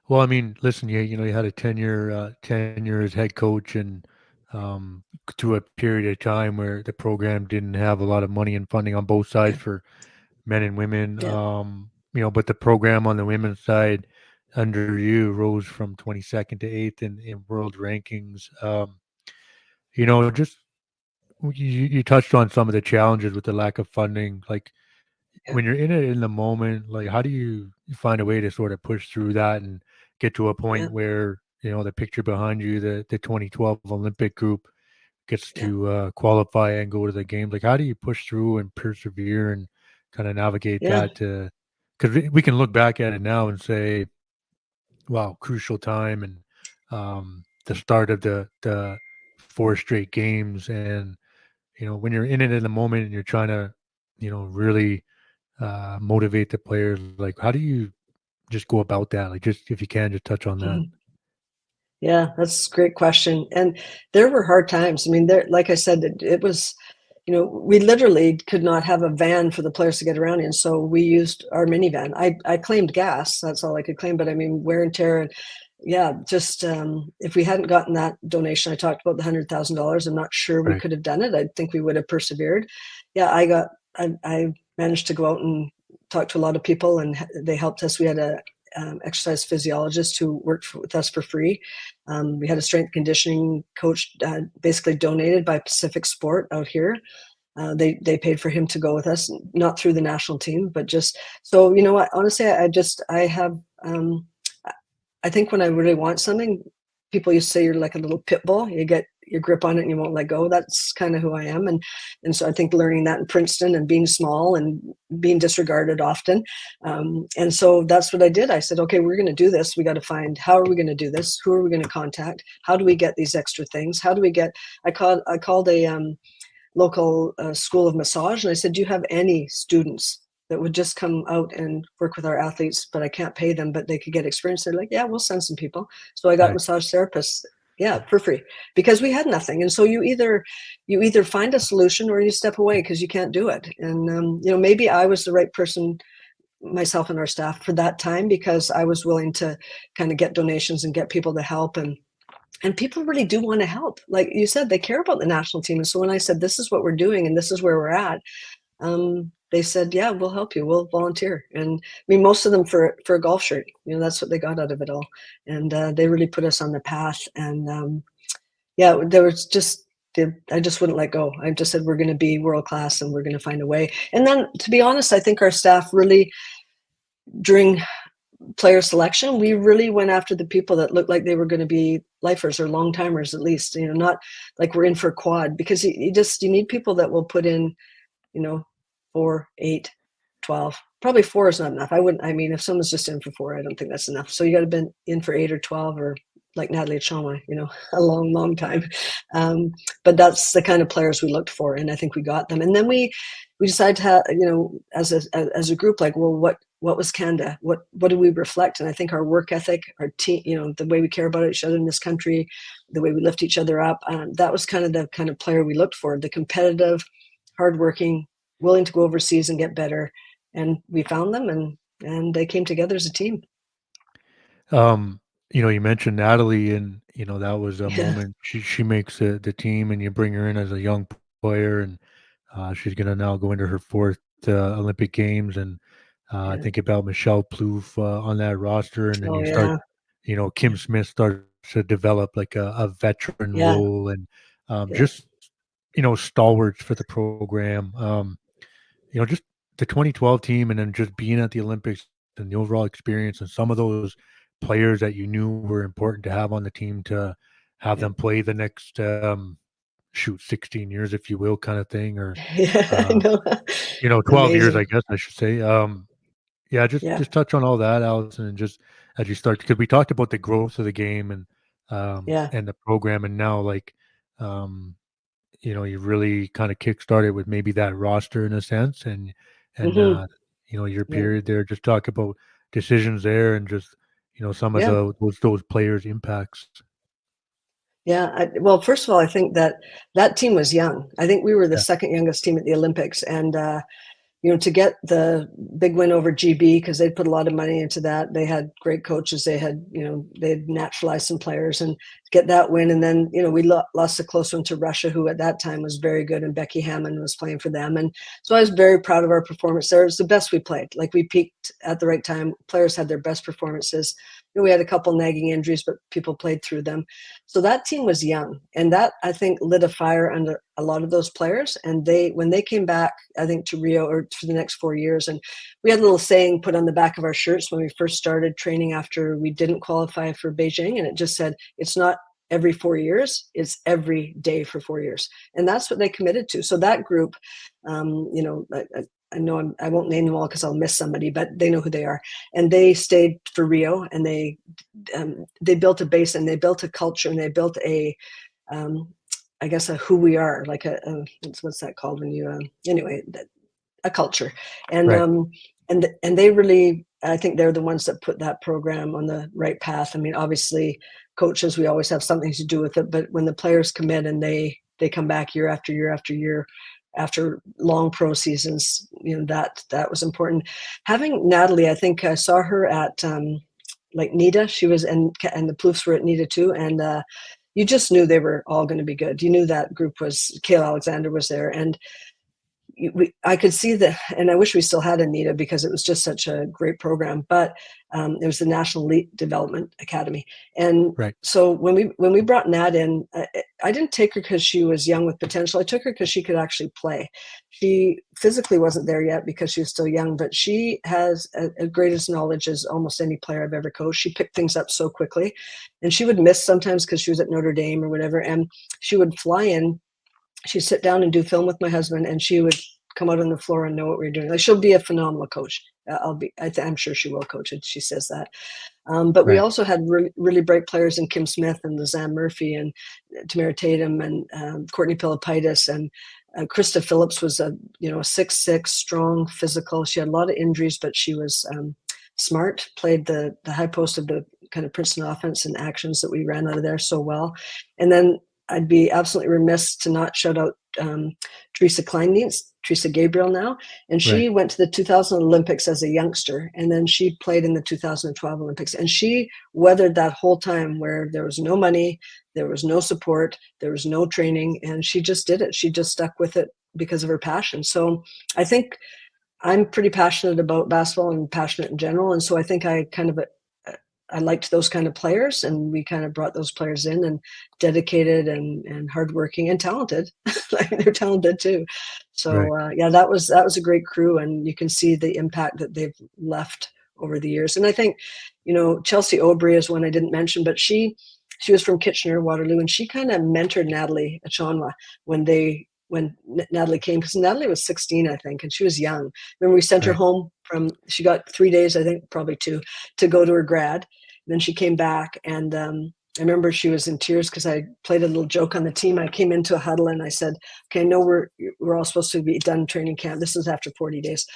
Well, I mean, listen, you had a tenure as head coach, and um, through a period of time where the program didn't have a lot of money and funding on both Yeah, sides for men and women. yeah, But the program on the women's side under you rose from 22nd to 8th in world rankings. Just you touched on some of the challenges with the lack of funding. Like yeah, when you're in it in the moment, like how do you find a way to sort of push through that and get to a yeah, point where the picture behind you, the 2012 Olympic group gets yeah. to qualify and go to the games? Like how do you push through and persevere and kind of navigate Yeah. that? Because we can look back at it now and say, wow, crucial time, and the start of the four straight games. And when you're in it in the moment and you're trying to really motivate the players, like how do you just go about that? Like, just if you can, just touch on that. Mhm. Yeah, that's a great question. And there were hard times. I mean, like I said, it was, we literally could not have a van for the players to get around in. So we used our minivan. I claimed gas. That's all I could claim. But I mean, wear and tear. And yeah, just if we hadn't gotten that donation, I talked about the $100,000. I'm not sure we Right. could have done it. I think we would have persevered. Yeah, I managed to go out and talk to a lot of people, and they helped us. We had a exercise physiologist who worked with us for free. We had a strength conditioning coach, basically donated by Pacific Sport out here. They paid for him to go with us, not through the national team, but just so you know what. Honestly, I have. I think when I really want something, people used to say you're like a little pit bull. You get your grip on it and you won't let go. That's kind of who I am. And so I think learning that in Princeton and being small and being disregarded often. And so that's what I did. I said, okay, we're going to do this. We got to find, how are we going to do this? Who are we going to contact? How do we get these extra things? How do we get, I called a local school of massage, and I said, do you have any students that would just come out and work with our athletes, but I can't pay them, but they could get experience? They're like, yeah, we'll send some people. So I got Right. massage therapists, yeah, for free, because we had nothing. And so you either find a solution or you step away because you can't do it. And maybe I was the right person, myself and our staff, for that time, because I was willing to kind of get donations and get people to help. And people really do want to help. Like you said, they care about the national team. And so when I said, this is what we're doing and this is where we're at, they said, yeah, we'll help you. We'll volunteer. And I mean, most of them for a golf shirt, that's what they got out of it all. And they really put us on the path. And yeah, there was just, I just wouldn't let go. I just said, we're going to be world class and we're going to find a way. And then, to be honest, I think our staff really, during player selection, we really went after the people that looked like they were going to be lifers or long timers, at least, not like we're in for a quad, because you need people that will put in, 4, 8, 12. Probably 4 is not enough. I mean, if someone's just in for 4, I don't think that's enough. So you got to be in for 8 or 12, or like Natalie Choma, a long, long time. But that's the kind of players we looked for, and I think we got them. And then we decided to have, as a group, like, well, what was Canada? What do we reflect? And I think our work ethic, our team, the way we care about each other in this country, the way we lift each other up, that was kind of the kind of player we looked for, the competitive, hardworking, willing to go overseas and get better. And we found them, and they came together as a team. You mentioned Natalie, and that was a Yeah, moment. She makes the team, and you bring her in as a young player, and she's gonna now go into her fourth Olympic Games, and I yeah. think about Michelle Plouffe on that roster, and then Oh you start, yeah, Kim Smith starts to develop like a veteran yeah, role, and yeah. just stalwarts for the program. Just the 2012 team, and then just being at the Olympics and the overall experience, and some of those players that you knew were important to have on the team to have Yeah, them play the next 16 years, if you will, kind of thing, or yeah, I uh, know. 12 years, Amazing. I guess I should say. Yeah, Yeah, just touch on all that, Allison, and just as you start, because we talked about the growth of the game yeah. and the program, and now like um, you really kind of kickstarted with maybe that roster in a sense, and Hmm. your Yeah, period there. Just talk about decisions there, and just some of yeah, those players' impacts. yeah. Well, first of all, I think that team was young. I think we were the Yeah, second youngest team at the Olympics, and to get the big win over GB, because they put a lot of money into that. They had great coaches. They had, they had naturalized some players, and get that win. And then, we lost a close one to Russia, who at that time was very good, and Becky Hammond was playing for them. And so I was very proud of our performance there. It was the best we played. Like, we peaked at the right time. Players had their best performances. We had a couple nagging injuries, but people played through them. So that team was young, and that, I think, lit a fire under a lot of those players. And when they came back, I think, to Rio, or for the next 4 years, and we had a little saying put on the back of our shirts when we first started training after we didn't qualify for Beijing, and it just said, it's not every 4 years, it's every day for 4 years. And that's what they committed to. So that group, I know I won't name them all because I'll miss somebody, but they know who they are. And they stayed for Rio, and they built a base, and they built a culture, and they built um, I guess a who we are, like what's that called when you anyway, a culture. And right. and they really, I think they're the ones that put that program on the right path. I mean, obviously, coaches, we always have something to do with it, but when the players commit and they come back year after year after year, after long pro seasons, that was important. Having Natalie, I think I saw her at like NIDA. She was, and the Ploufes were at NIDA too, and you just knew they were all going to be good. You knew that group was, Kale Alexander was there, and I could see that, and I wish we still had Anita, because it was just such a great program. But it was the National Elite Development Academy, and Right. so when we brought Nat in, I didn't take her because she was young with potential. I took her because she could actually play. She physically wasn't there yet because she was still young, but she has as great as knowledge as almost any player I've ever coached. She picked things up so quickly, and she would miss sometimes because she was at Notre Dame or whatever, and she would fly in. She'd sit down and do film with my husband, and she would come out on the floor and know what we were doing. Like, she'll be a phenomenal coach. I'm sure she will coach it. She says that. But we Right. also had really, really bright players in Kim Smith and Lizanne Murphy and Tamara Tatum and Courtney Pilipaitis, and Krista Phillips was a 6'6", strong, physical. She had a lot of injuries, but she was smart. Played the high post of the kind of Princeton offense and actions that we ran out of there so well. And then I'd be absolutely remiss to not shout out Teresa Kleindienst, Teresa Gabriel now. And Right. she went to the 2000 Olympics as a youngster, and then she played in the 2012 Olympics. And she weathered that whole time where there was no money, there was no support, there was no training, and she just did it. She just stuck with it because of her passion. So I think I'm pretty passionate about basketball and passionate in general. And so I think I liked those kind of players, and we kind of brought those players in, and dedicated and hardworking and talented. Like, they're talented too. Right. So yeah, that was a great crew, and you can see the impact that they've left over the years. And I think, Chelsea Aubry is one I didn't mention, but she was from Kitchener, Waterloo, and she kind of mentored Natalie Achonwa when Natalie came, because Natalie was 16, I think, and she was young. When we sent her Right. home she got 3 days, I think, probably two, to go to her grad. Then she came back, and I remember she was in tears because I played a little joke on the team. I came into a huddle and I said, okay, I know we're all supposed to be done training camp. This is after 40 days.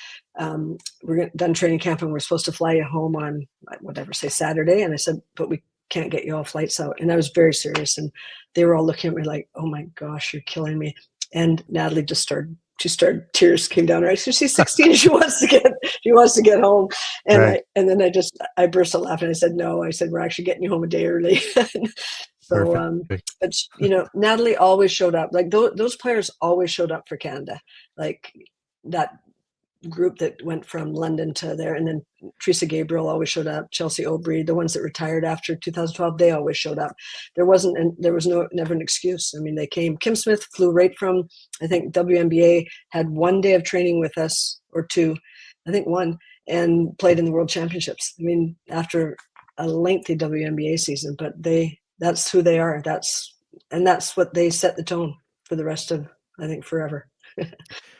We're done training camp and we're supposed to fly you home on whatever, say Saturday. And I said, but we can't get you all flights out. And I was very serious. And they were all looking at me like, oh my gosh, you're killing me. And Natalie just started, tears came down her eyes. So she's 16. She wants to get home. And Right. then I burst out laughing. I said, no, I said, we're actually getting you home a day early. So, Perfect. but Natalie always showed up. Like those players always showed up for Canada. Like that group that went from London to there, and then Teresa Gabriel always showed up. Chelsea Aubry, the ones that retired after 2012, they always showed up. There was never an excuse. I mean, they came. Kim Smith flew right from, I think, WNBA, had 1 day of training with us, or 2, I think 1, and played in the World Championships. I mean, after a lengthy WNBA season, but that's who they are. That's what they set the tone for the rest of, I think, forever.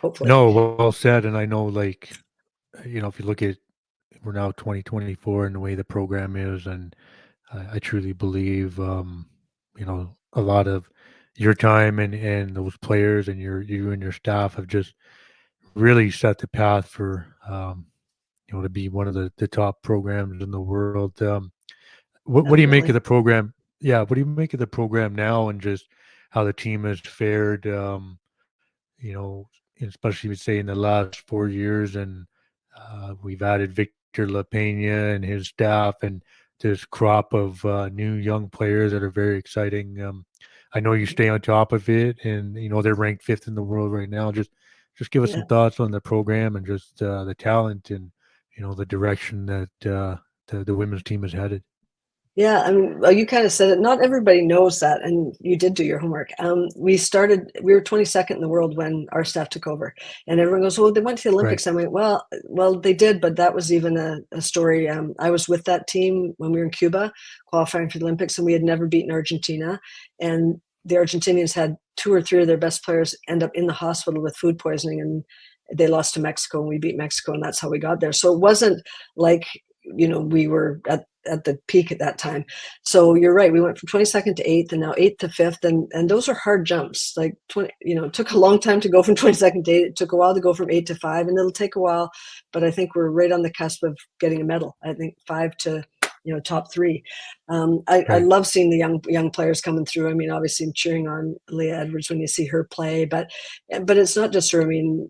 Hopefully. No, well said. And I know, like, if you look at, we're now 2024 and the way the program is, and I truly believe, a lot of your time and those players and you and your staff have just really set the path for, to be one of the top programs in the world. What do you make Definitely. of the program? Yeah, what do you make of the program now, and just how the team has fared? You know, especially say in the last 4 years, and we've added Victor LaPena and his staff, and this crop of new young players that are very exciting. I know you stay on top of it, and they're ranked 5th in the world right now. Just give us Yeah. some thoughts on the program and just the talent and the direction that the women's team is headed. Yeah, I mean, well, you kind of said it. Not everybody knows that, and you did do your homework. We were 22nd in the world when our staff took over, and everyone goes, "Well, they went to the Right. Olympics." I went, "Well, they did, but that was even a story." I was with that team when we were in Cuba qualifying for the Olympics, and we had never beaten Argentina, and the Argentinians had 2 or 3 of their best players end up in the hospital with food poisoning, and they lost to Mexico, and we beat Mexico, and that's how we got there. So it wasn't like we were at the peak at that time. So you're right. We went from 22nd to 8th, and now 8th to 5th, and those are hard jumps. Like it took a long time to go from 22nd to 8th. It took a while to go from 8 to 5, and it'll take a while. But I think we're right on the cusp of getting a medal. I think 5 to top 3. I Right. love seeing the young players coming through. I mean, obviously I'm cheering on Leah Edwards when you see her play, but it's not just her. I mean,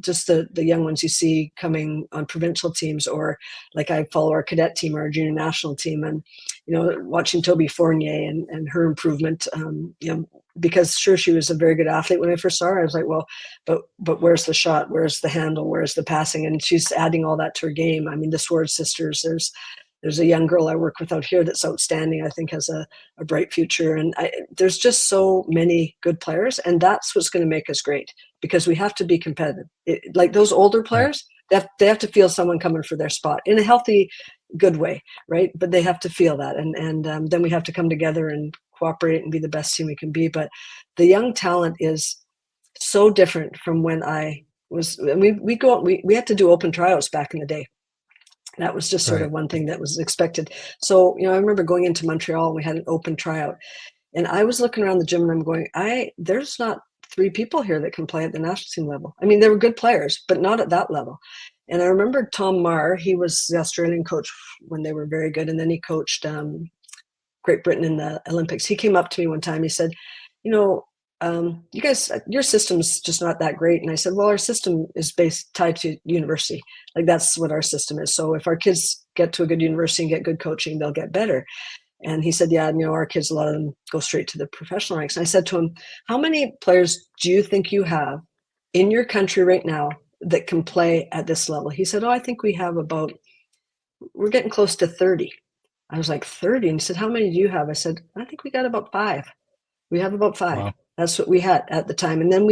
just the young ones you see coming on provincial teams, or like I follow our cadet team, our junior national team, and watching Toby Fournier and her improvement. Because sure, she was a very good athlete when I first saw her. I was like, well, but where's the shot? Where's the handle? Where's the passing? And she's adding all that to her game. I mean, the Sword sisters. There's a young girl I work with out here that's outstanding. I think has a bright future. And there's just so many good players, and that's what's going to make us great, because we have to be competitive. Like those older players, they have to feel someone coming for their spot in a healthy, good way, right? But they have to feel that, and then we have to come together and cooperate and be the best team we can be. But the young talent is so different from when I was. We had to do open tryouts back in the day. That was just sort Right. of one thing that was expected. So, I remember going into Montreal and we had an open tryout, and I was looking around the gym and I'm going, there's not 3 people here that can play at the national team level. I mean, they were good players, but not at that level. And I remember Tom Marr, he was the Australian coach when they were very good. And then he coached Great Britain in the Olympics. He came up to me one time, he said, you guys, your system's just not that great. And I said, well, our system is tied to university. Like that's what our system is. So if our kids get to a good university and get good coaching, they'll get better. And he said, yeah, our kids, a lot of them go straight to the professional ranks. And I said to him, how many players do you think you have in your country right now that can play at this level? He said, I think we have we're getting close to 30. I was like, 30? And he said, how many do you have? I said, I think we got about 5. We have about 5. Wow. That's what we had at the time. And then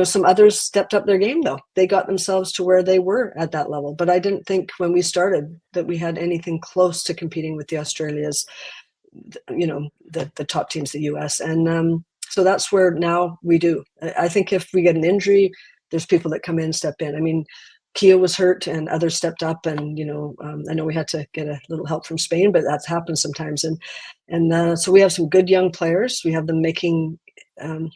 some others stepped up their game, though. They got themselves to where they were at that level. But I didn't think when we started that we had anything close to competing with the Australias, the top teams, the US. And so that's where now we do. I think if we get an injury, there's people that come in, step in. I mean, Kia was hurt and others stepped up, and I know we had to get a little help from Spain, but that's happened sometimes. And so we have some good young players. We have them making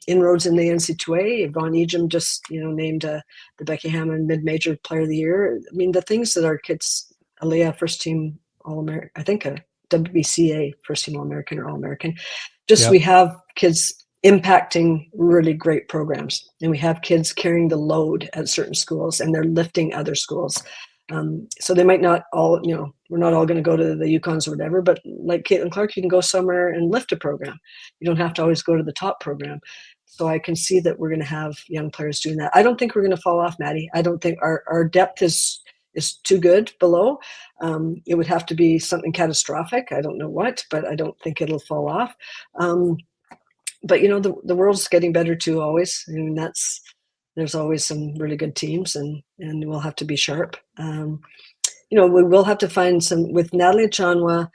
inroads in the NC2A. Yvonne Ejim just named the Becky Hammond Mid-Major Player of the Year. I mean, the things that our kids, Aliyah, first team All-American, I think a WBCA first team All-American or All-American. Just we have kids impacting really great programs, and we have kids carrying the load at certain schools, and they're lifting other schools. So they might not all, we're not all going to go to the Yukons or whatever, but like Caitlin Clark, you can go somewhere and lift a program. You don't have to always go to the top program. So I can see that we're going to have young players doing that. I don't think we're going to fall off, Matty. I don't think our depth is too good below. It would have to be something catastrophic. I don't know what, but I don't think it'll fall off. But the world's getting better too, always. I mean, there's always some really good teams, and we'll have to be sharp. We will have to find some with Natalie Chanwa,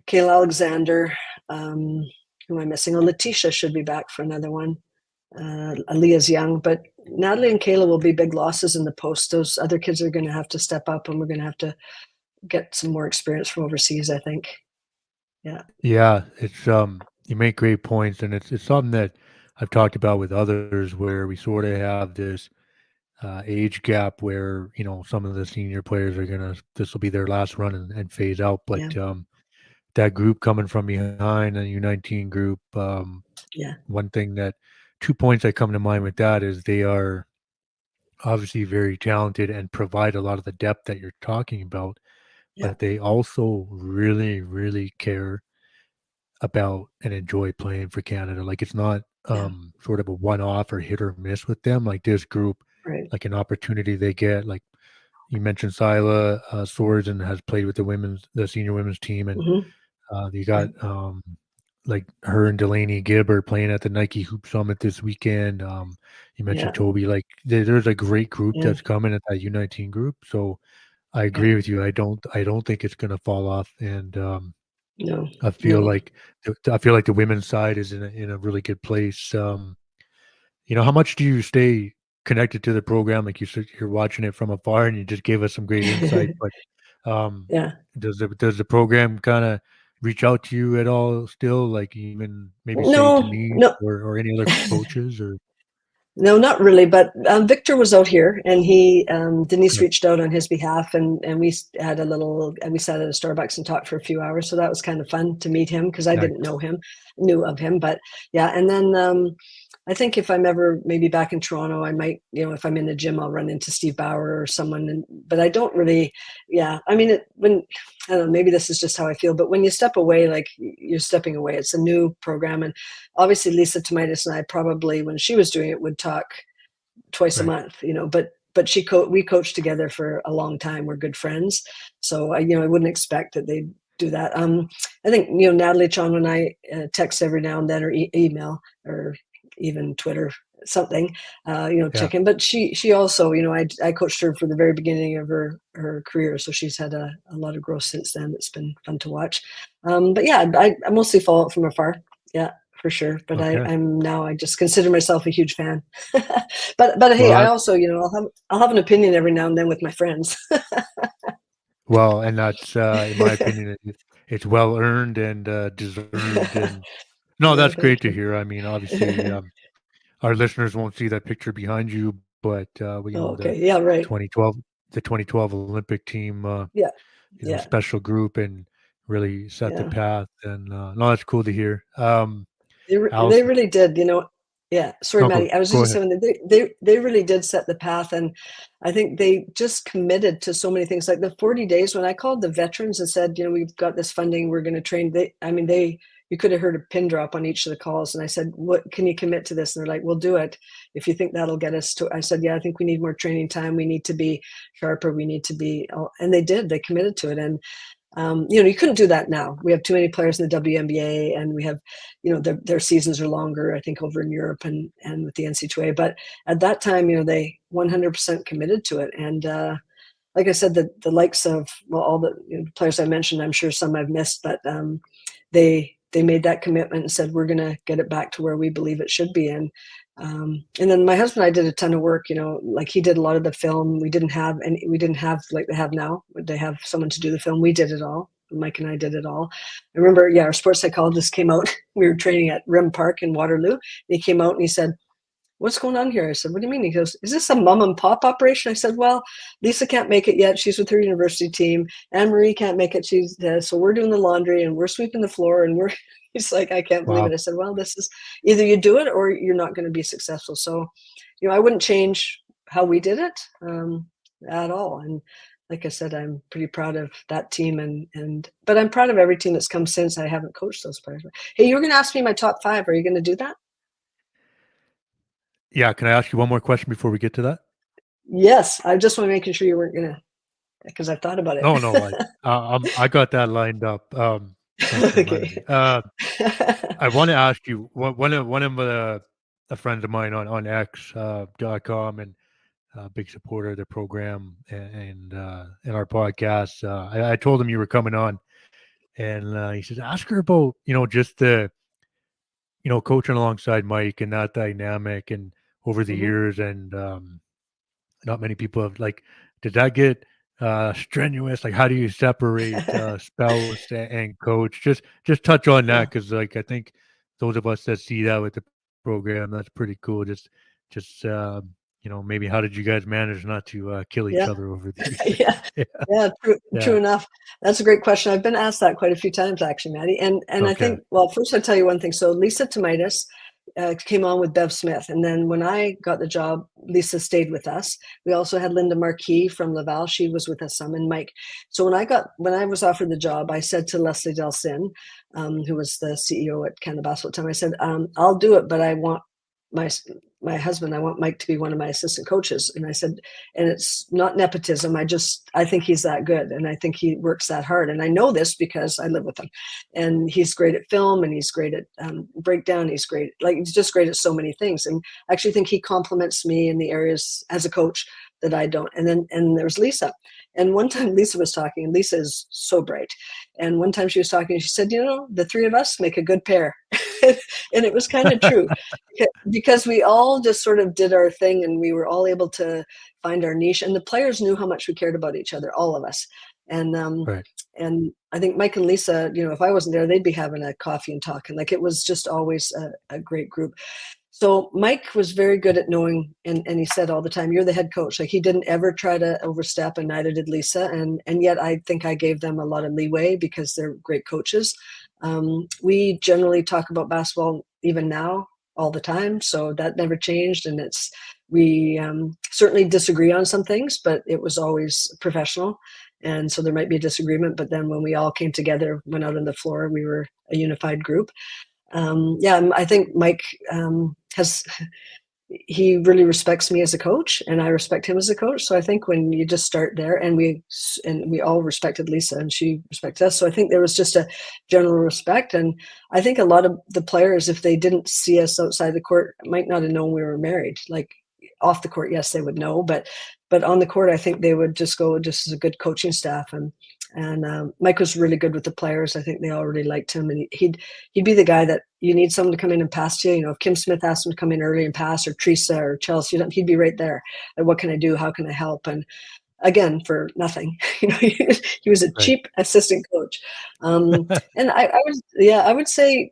Kayla Alexander. Who am I missing? Oh, Letitia should be back for another one. Aaliyah's young, but Natalie and Kayla will be big losses in the post. Those other kids are going to have to step up, and we're going to have to get some more experience from overseas, I think. Yeah, it's you make great points, and it's something that I've talked about with others, where we sort of have this age gap where some of the senior players are this will be their last run and phase out, but that group coming from behind, the U19 group, one thing 2 points that come to mind with that is they are obviously very talented and provide a lot of the depth that you're talking about, but they also really, really care about and enjoy playing for Canada. Like, it's not sort of a one-off or hit or miss with them. Like this group, like an opportunity they get. Like you mentioned, Sila Swordsman has played with the senior women's team, and you got like her and Delaney Gibb are playing at the Nike Hoop Summit this weekend. You mentioned Toby. Like there's a great group that's coming at that U19 group. So I agree with you. I don't think it's going to fall off, and no, I feel like the women's side is in a really good place. How much do you stay connected to the program? Like you said, you're watching it from afar, and you just gave us some great insight. But does the program kind of reach out to you at all still? Like even maybe say to me or any other coaches or? No, not really. But Victor was out here, and Denise reached out on his behalf, and we had we sat at a Starbucks and talked for a few hours. So that was kind of fun to meet him, because I didn't knew of him, but and then I think if I'm ever maybe back in Toronto, I might, if I'm in the gym, I'll run into Steve Bauer or someone. But I don't really, I mean, I don't know, maybe this is just how I feel, but when you step away, like you're stepping away, it's a new program. And obviously Lisa Tomaitis and I probably, when she was doing it, would talk twice a month, but we coached together for a long time. We're good friends. So I wouldn't expect that they'd do that. I think, Natalie Chon and I text every now and then, or email, or even Twitter, something, check in. But she also, I coached her for the very beginning of her career. So she's had a lot of growth since then. It's been fun to watch. But I mostly follow it from afar. Yeah, for sure. But I just consider myself a huge fan. but hey, I also, I'll have an opinion every now and then with my friends. Well, and that's, in my opinion, it's well earned and deserved. And no, that's great to hear. I mean, obviously, our listeners won't see that picture behind you, but the 2012 Olympic team, special group, and really set the path. And no, that's cool to hear. They really did, Sorry, Matty. I was just saying they really did set the path, and I think they just committed to so many things. Like the 40 days, when I called the veterans and said, we've got this funding, we're going to train. You could have heard a pin drop on each of the calls. And I said, what can you commit to this? And they're like, we'll do it if you think that'll get us to. I said, I think we need more training time. We need to be sharper. We need to be, and they did. They committed to it. And you couldn't do that now. We have too many players in the WNBA, and we have, their seasons are longer, I think, over in Europe and with the NC2A. But at that time, they 100% committed to it. And like I said, the likes of, all the players I mentioned, I'm sure some I've missed, but they made that commitment and said, we're going to get it back to where we believe it should be. And And then my husband and I did a ton of work, like he did a lot of the film. We didn't have like they have now. They have someone to do the film. We did it all. Mike and I did it all. I remember, our sports psychologist came out. We were training at Rim Park in Waterloo. And he came out and he said, "What's going on here?" I said, "What do you mean?" He goes, "Is this a mom and pop operation?" I said, "Well, Lisa can't make it yet. She's with her university team. Anne Marie can't make it. So we're doing the laundry and we're sweeping the floor and we're." He's like, "I can't believe Wow. it." I said, "Well, this is either you do it or you're not going to be successful." So, I wouldn't change how we did it at all. And like I said, I'm pretty proud of that team, but I'm proud of every team that's come since. I haven't coached those players. Hey, you were going to ask me my top 5. Are you going to do that? Yeah. Can I ask you one more question before we get to that? Yes, I just want making sure you weren't gonna, because I thought about it. No. I got that lined up. Thanks for reminding Okay. me. I want to ask you one of the friends of mine on X.com and big supporter of the program and in our podcast. I told him you were coming on, and he says, "Ask her about just the coaching alongside Mike and that dynamic and over the Mhm. years and not many people have did that get strenuous? Like how do you separate spouse and coach? Just touch on Yeah. that because I think those of us that see that with the program, that's pretty cool. Just maybe how did you guys manage not to kill each Yeah. other over the Yeah. years? Yeah. Yeah, true Yeah. enough. That's a great question. I've been asked that quite a few times actually, Matty. And I Okay. think, well, first I'll tell you one thing. So Lisa Tomitis came on with Bev Smith. And then when I got the job, Lisa stayed with us. We also had Linda Marquis from Laval. She was with us some, and Mike. So when I was offered the job, I said to Leslie Delsin, who was the CEO at Canada Basketball at the time, I said, "I'll do it, but I want my my husband, I want Mike to be one of my assistant coaches." And I said, and it's not nepotism. I think he's that good. And I think he works that hard. And I know this because I live with him, and he's great at film and he's great at breakdown. He's just great at so many things. And I actually think he compliments me in the areas as a coach that I don't. And there's Lisa. And one time Lisa was talking, and Lisa is so bright. And one time she was talking, and she said, "The three of us make a good pair." And it was kind of true because we all just sort of did our thing and we were all able to find our niche, and the players knew how much we cared about each other, all of us. And Right. and I think Mike and Lisa, if I wasn't there, they'd be having a coffee and talking. Like, it was just always a great group. So Mike was very good at knowing, and he said all the time, "You're the head coach." Like, he didn't ever try to overstep, and neither did Lisa. And yet I think I gave them a lot of leeway because they're great coaches. We generally talk about basketball even now all the time, so that never changed. And we certainly disagree on some things, but it was always professional. And so there might be a disagreement, but then when we all came together, went out on the floor, we were a unified group. I think Mike he really respects me as a coach, and I respect him as a coach. So I think when you just start there, and we all respected Lisa and she respected us. So I think there was just a general respect. And I think a lot of the players, if they didn't see us outside the court, might not have known we were married. Like, off the court, yes, they would know, but on the court, I think they would just go just as a good coaching staff. And Mike was really good with the players. I think they all really liked him, and he'd be the guy that you need someone to come in and pass to you. If Kim Smith asked him to come in early and pass, or Teresa or Chelsea, he'd be right there. Like, what can I do? How can I help? And again, for nothing, he was a Right. cheap assistant coach. And I would say,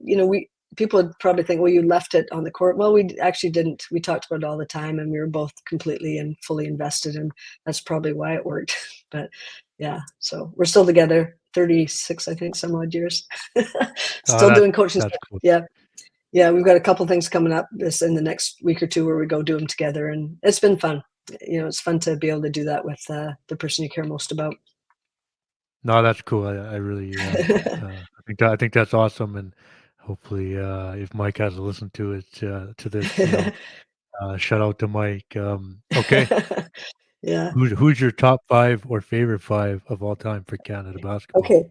people would probably think, well, you left it on the court. Well, we actually didn't. We talked about it all the time, and we were both completely and fully invested, and that's probably why it worked. But yeah, so we're still together, 36, I think, some odd years. Oh, Still doing coaching that's stuff. cool. Yeah. Yeah, we've got a couple things coming up this in the next week or two where we go do them together, and it's been fun. It's fun to be able to do that with the person you care most about. No, that's cool. I really, I think that's awesome, and hopefully, if Mike has to listen to it, to this, shout out to Mike. Okay, Yeah. who's your top 5 or favorite 5 of all time for Canada basketball? Okay.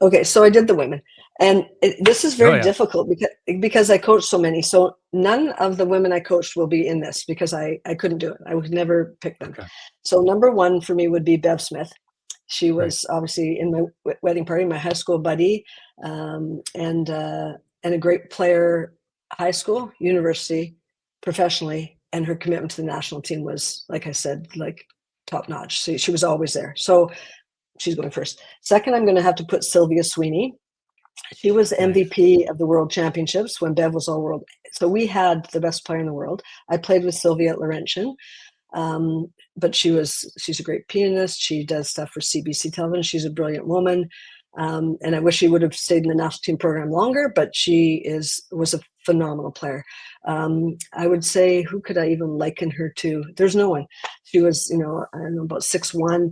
Okay. So I did the women, and this is Oh very yeah. difficult because I coached so many. So none of the women I coached will be in this because I couldn't do it. I would never pick them. Okay. So number one for me would be Bev Smith. She Right. was obviously in my wedding party, my high school buddy, and a great player, high school, university. professionally, and her commitment to the national team was, like I said, like top notch. So she was always there. So she's going first. Second, I'm going to have to put Sylvia Sweeney. She was Nice. MVP of the World Championships when Bev was all world. So we had the best player in the world. I played with Sylvia at Laurentian. But she's a great pianist. She does stuff for CBC television. She's a brilliant woman. And I wish she would have stayed in the national team program longer, but she was a phenomenal player. I would say, who could I even liken her to? There's no one. She was, I don't know, about 6'1",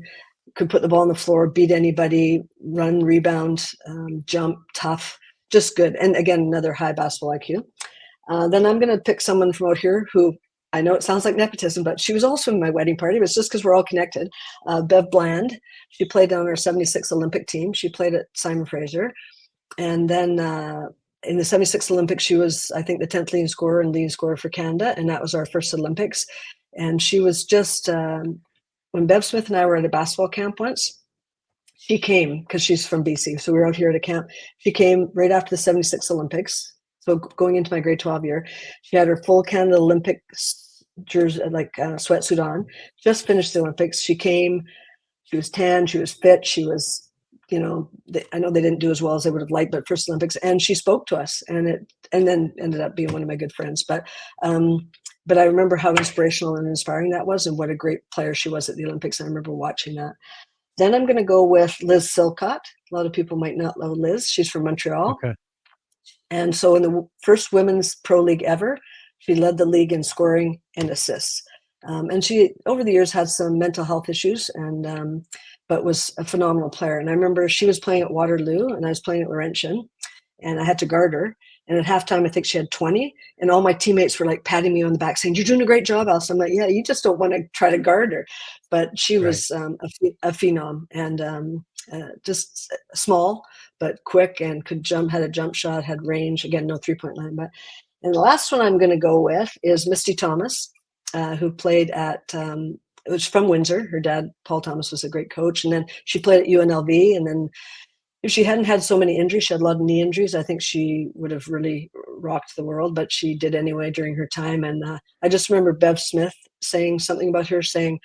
could put the ball on the floor, beat anybody, run, rebound, jump, tough, just good. And again, another high basketball IQ. Then I'm going to pick someone from out here who, I know it sounds like nepotism, but she was also in my wedding party. It was just because we're all connected. Bev Bland, she played on our 76 Olympic team. She played at Simon Fraser. And then in the 76 Olympics, she was, I think, the 10th leading scorer and leading scorer for Canada. And that was our first Olympics. And she was just, when Bev Smith and I were at a basketball camp once, she came because she's from BC. So we were out here at a camp. She came right after the 76 Olympics. So going into my grade 12 year, she had her full Canada Olympics jersey, like sweatsuit on, just finished the Olympics. She came, she was tan, she was fit, she was, I know they didn't do as well as they would have liked, but first Olympics, and she spoke to us, and then ended up being one of my good friends. But I remember how inspirational and inspiring that was, and what a great player she was at the Olympics. I remember watching that. Then I'm going to go with Liz Silcott. A lot of people might not know Liz. She's from Montreal. Okay. And so in the first women's pro league ever, she led the league in scoring and assists. And she, over the years, had some mental health issues, but was a phenomenal player. And I remember she was playing at Waterloo and I was playing at Laurentian, and I had to guard her. And at halftime, I think she had 20. And all my teammates were like patting me on the back saying, "You're doing a great job, Allison." I'm like, "Yeah, you just don't want to try to guard her." But she was a phenom, and just small, but quick, and could jump, had a jump shot, had range. Again, no 3-point line. And the last one I'm going to go with is Misty Thomas, who played at, it was from Windsor. Her dad, Paul Thomas, was a great coach. And then she played at UNLV. And then if she hadn't had so many injuries, she had a lot of knee injuries, I think she would have really rocked the world, but she did anyway during her time. And I just remember Bev Smith saying something about her, saying,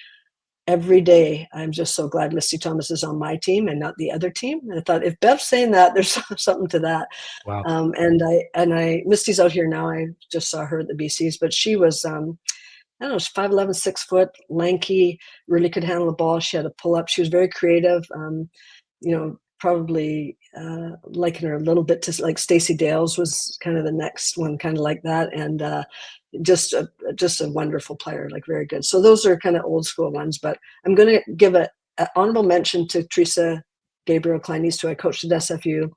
"Every day, I'm just so glad Misty Thomas is on my team and not the other team." And I thought, if Bev's saying that, there's something to that. Wow. Misty's out here now. I just saw her at the BCs, but she was, I don't know, she's 5'11", 6 foot, lanky, really could handle the ball. She had a pull up. She was very creative. Probably liken her a little bit to like Stacey Dales was kind of the next one, kind of like that. And just a wonderful player, like very good. So those are kind of old school ones, but I'm going to give an honorable mention to Teresa Gabriel Kleinis, who I coached at SFU.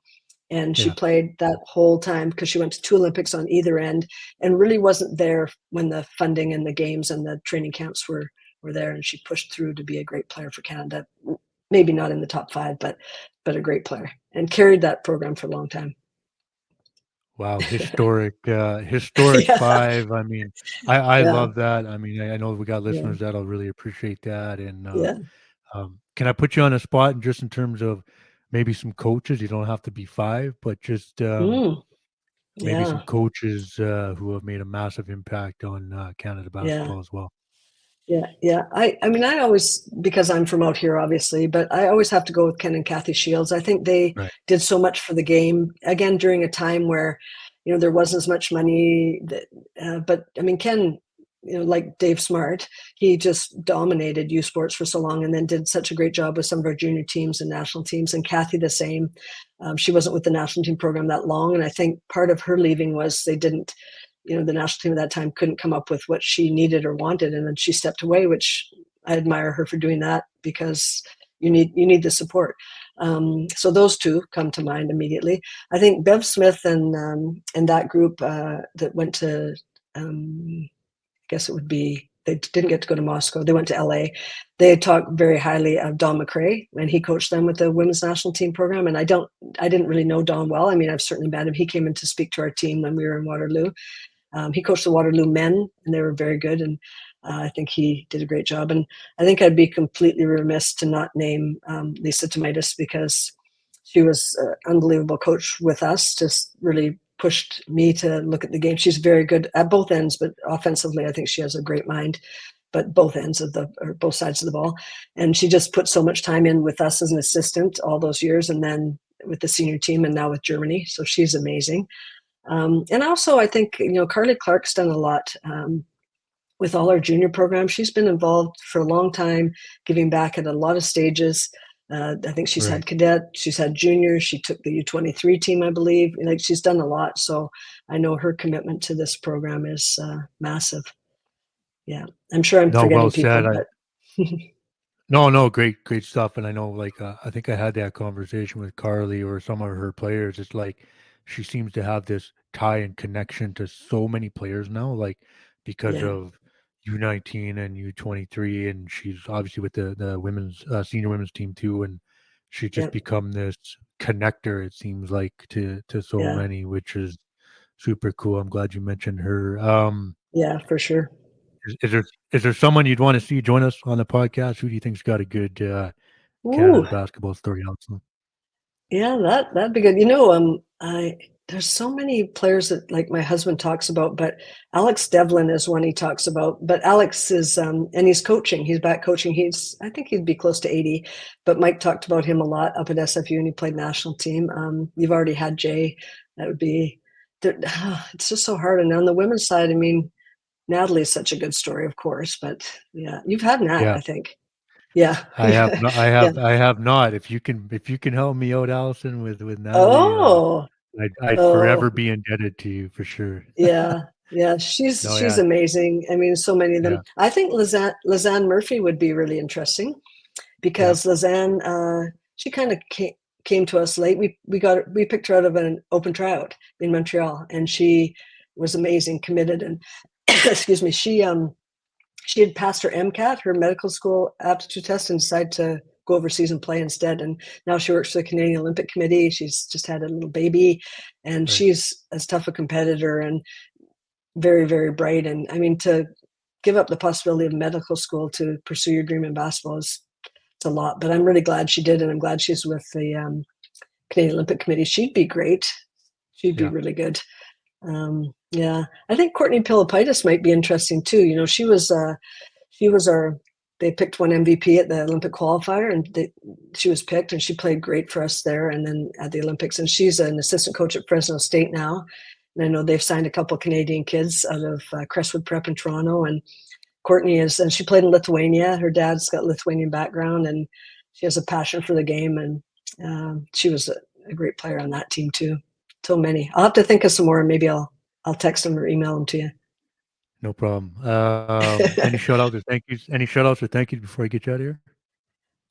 And she played that whole time because she went to 2 Olympics on either end and really wasn't there when the funding and the games and the training camps were there. And she pushed through to be a great player for Canada. Maybe not in the top 5, but a great player, and carried that program for a long time. Wow, historic 5. I mean, I love that. I mean, I know we got listeners that'll really appreciate that. And can I put you on a spot, and just in terms of maybe some coaches? You don't have to be 5, but just maybe some coaches who have made a massive impact on Canada basketball as well. Yeah. I mean, I always, because I'm from out here, obviously, but I always have to go with Ken and Kathy Shields. I think they did so much for the game, again, during a time where, there wasn't as much money. But I mean, Ken, like Dave Smart, he just dominated U Sports for so long, and then did such a great job with some of our junior teams and national teams. And Kathy, the same. She wasn't with the national team program that long. And I think part of her leaving was they didn't, the national team at that time couldn't come up with what she needed or wanted. And then she stepped away, which I admire her for doing that, because you need the support. So those two come to mind immediately. I think Bev Smith and that group that went to, I guess it would be, they didn't get to go to Moscow. They went to LA. They talked very highly of Don McRae, and he coached them with the women's national team program. And I didn't really know Don well. I mean, I've certainly met him. He came in to speak to our team when we were in Waterloo. He coached the Waterloo men, and they were very good. And I think he did a great job. And I think I'd be completely remiss to not name Lisa Tomaitis, because she was an unbelievable coach with us, just really pushed me to look at the game. She's very good at both ends, but offensively, I think she has a great mind. But both ends of both sides of the ball, and she just put so much time in with us as an assistant all those years, and then with the senior team, and now with Germany. So she's amazing. And also, I think Carly Clark's done a lot with all our junior programs. She's been involved for a long time, giving back at a lot of stages. I think she's had cadet, she's had junior, she took the U23 team, I believe. Like, she's done a lot. So I know her commitment to this program is massive. Yeah, I'm sure I'm forgetting well people, said. but No, great stuff. And I know, like, I think I had that conversation with Carly or some of her players. It's like she seems to have this tie and connection to so many players now, like because yeah, of U19 and U23, and she's obviously with the women's senior women's team too, and she's yeah, just become this connector. It seems like to so yeah, many, which is super cool. I'm glad you mentioned her. yeah, for sure. Is there someone you'd want to see join us on the podcast? Who do you think's got a good Ooh, Canada basketball story, Allison? yeah, that'd be good. I there's so many players that like my husband talks about, but Alex Devlin is one he talks about. But Alex is and he's coaching. He's back coaching. I think he'd be close to 80. But Mike talked about him a lot up at SFU, and he played national team. You've already had Jay. That would be. It's just so hard. And on the women's side, I mean, Natalie's such a good story, of course. But yeah, you've had Nat, Yeah, I think. Yeah, I have no, yeah. I have not. If you can help me out, Allison, with Natalie, Oh, I'd forever oh. be indebted to you for sure. Yeah, yeah, she's No, she's yeah, amazing. I mean, so many of them. yeah, I think Lizanne Murphy would be really interesting yeah, because Lizanne, she kind of came to us late. We picked her out of an open tryout in Montreal, and she was amazing, committed, and excuse me, she had passed her MCAT, her medical school aptitude test, and decided to go overseas and play instead. And now she works for the Canadian Olympic Committee. She's just had a little baby, and right. she's as tough a competitor and very, very bright. And I mean, to give up the possibility of medical school to pursue your dream in basketball is it's a lot. But I'm really glad she did, and I'm glad she's with the Canadian Olympic Committee. She'd be great. She'd be Yeah, really good. Yeah, I think Courtney Pilipaitis might be interesting too. She was our. They picked one MVP at the Olympic qualifier, and she was picked, and she played great for us there, and then at the Olympics. And she's an assistant coach at Fresno State now, and I know they've signed a couple of Canadian kids out of Crestwood Prep in Toronto. And Courtney and she played in Lithuania. Her dad's got Lithuanian background, and she has a passion for the game. And she was a great player on that team too. So many. I'll have to think of some more, and maybe I'll text them or email them to you. no problem. Any shout outs or thank yous? Any shout outs or thank yous before I get you out of here?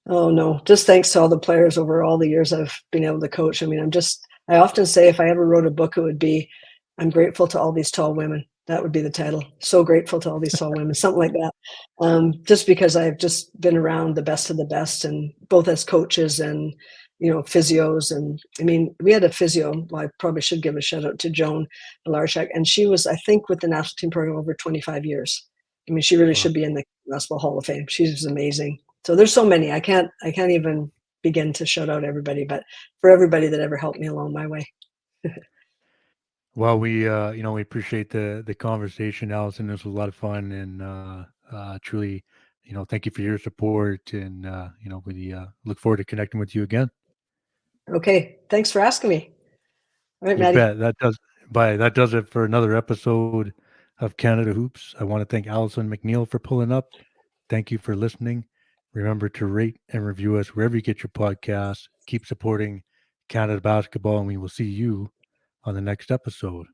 Oh no, just thanks to all the players over all the years I've been able to coach. I mean, I often say if I ever wrote a book, it would be, I'm grateful to all these tall women. That would be the title. So grateful to all these tall women, something like that. Just because I've just been around the best of the best, and both as coaches and, physios. And I mean, we had a physio. Well, I probably should give a shout out to Joan Belarchak. And she was, I think, with the national team program over 25 years. I mean, she really Wow. should be in the Basketball Hall of Fame. She's amazing. So there's so many. I can't even begin to shout out everybody, but for everybody that ever helped me along my way. Well, we appreciate the conversation, Allison. This was a lot of fun, and truly, thank you for your support, and we look forward to connecting with you again. Okay. Thanks for asking me. All right, You Matty. bet. That does it for another episode of Canada Hoops. I want to thank Allison McNeil for pulling up. Thank you for listening. Remember to rate and review us wherever you get your podcasts. Keep supporting Canada basketball, and we will see you on the next episode.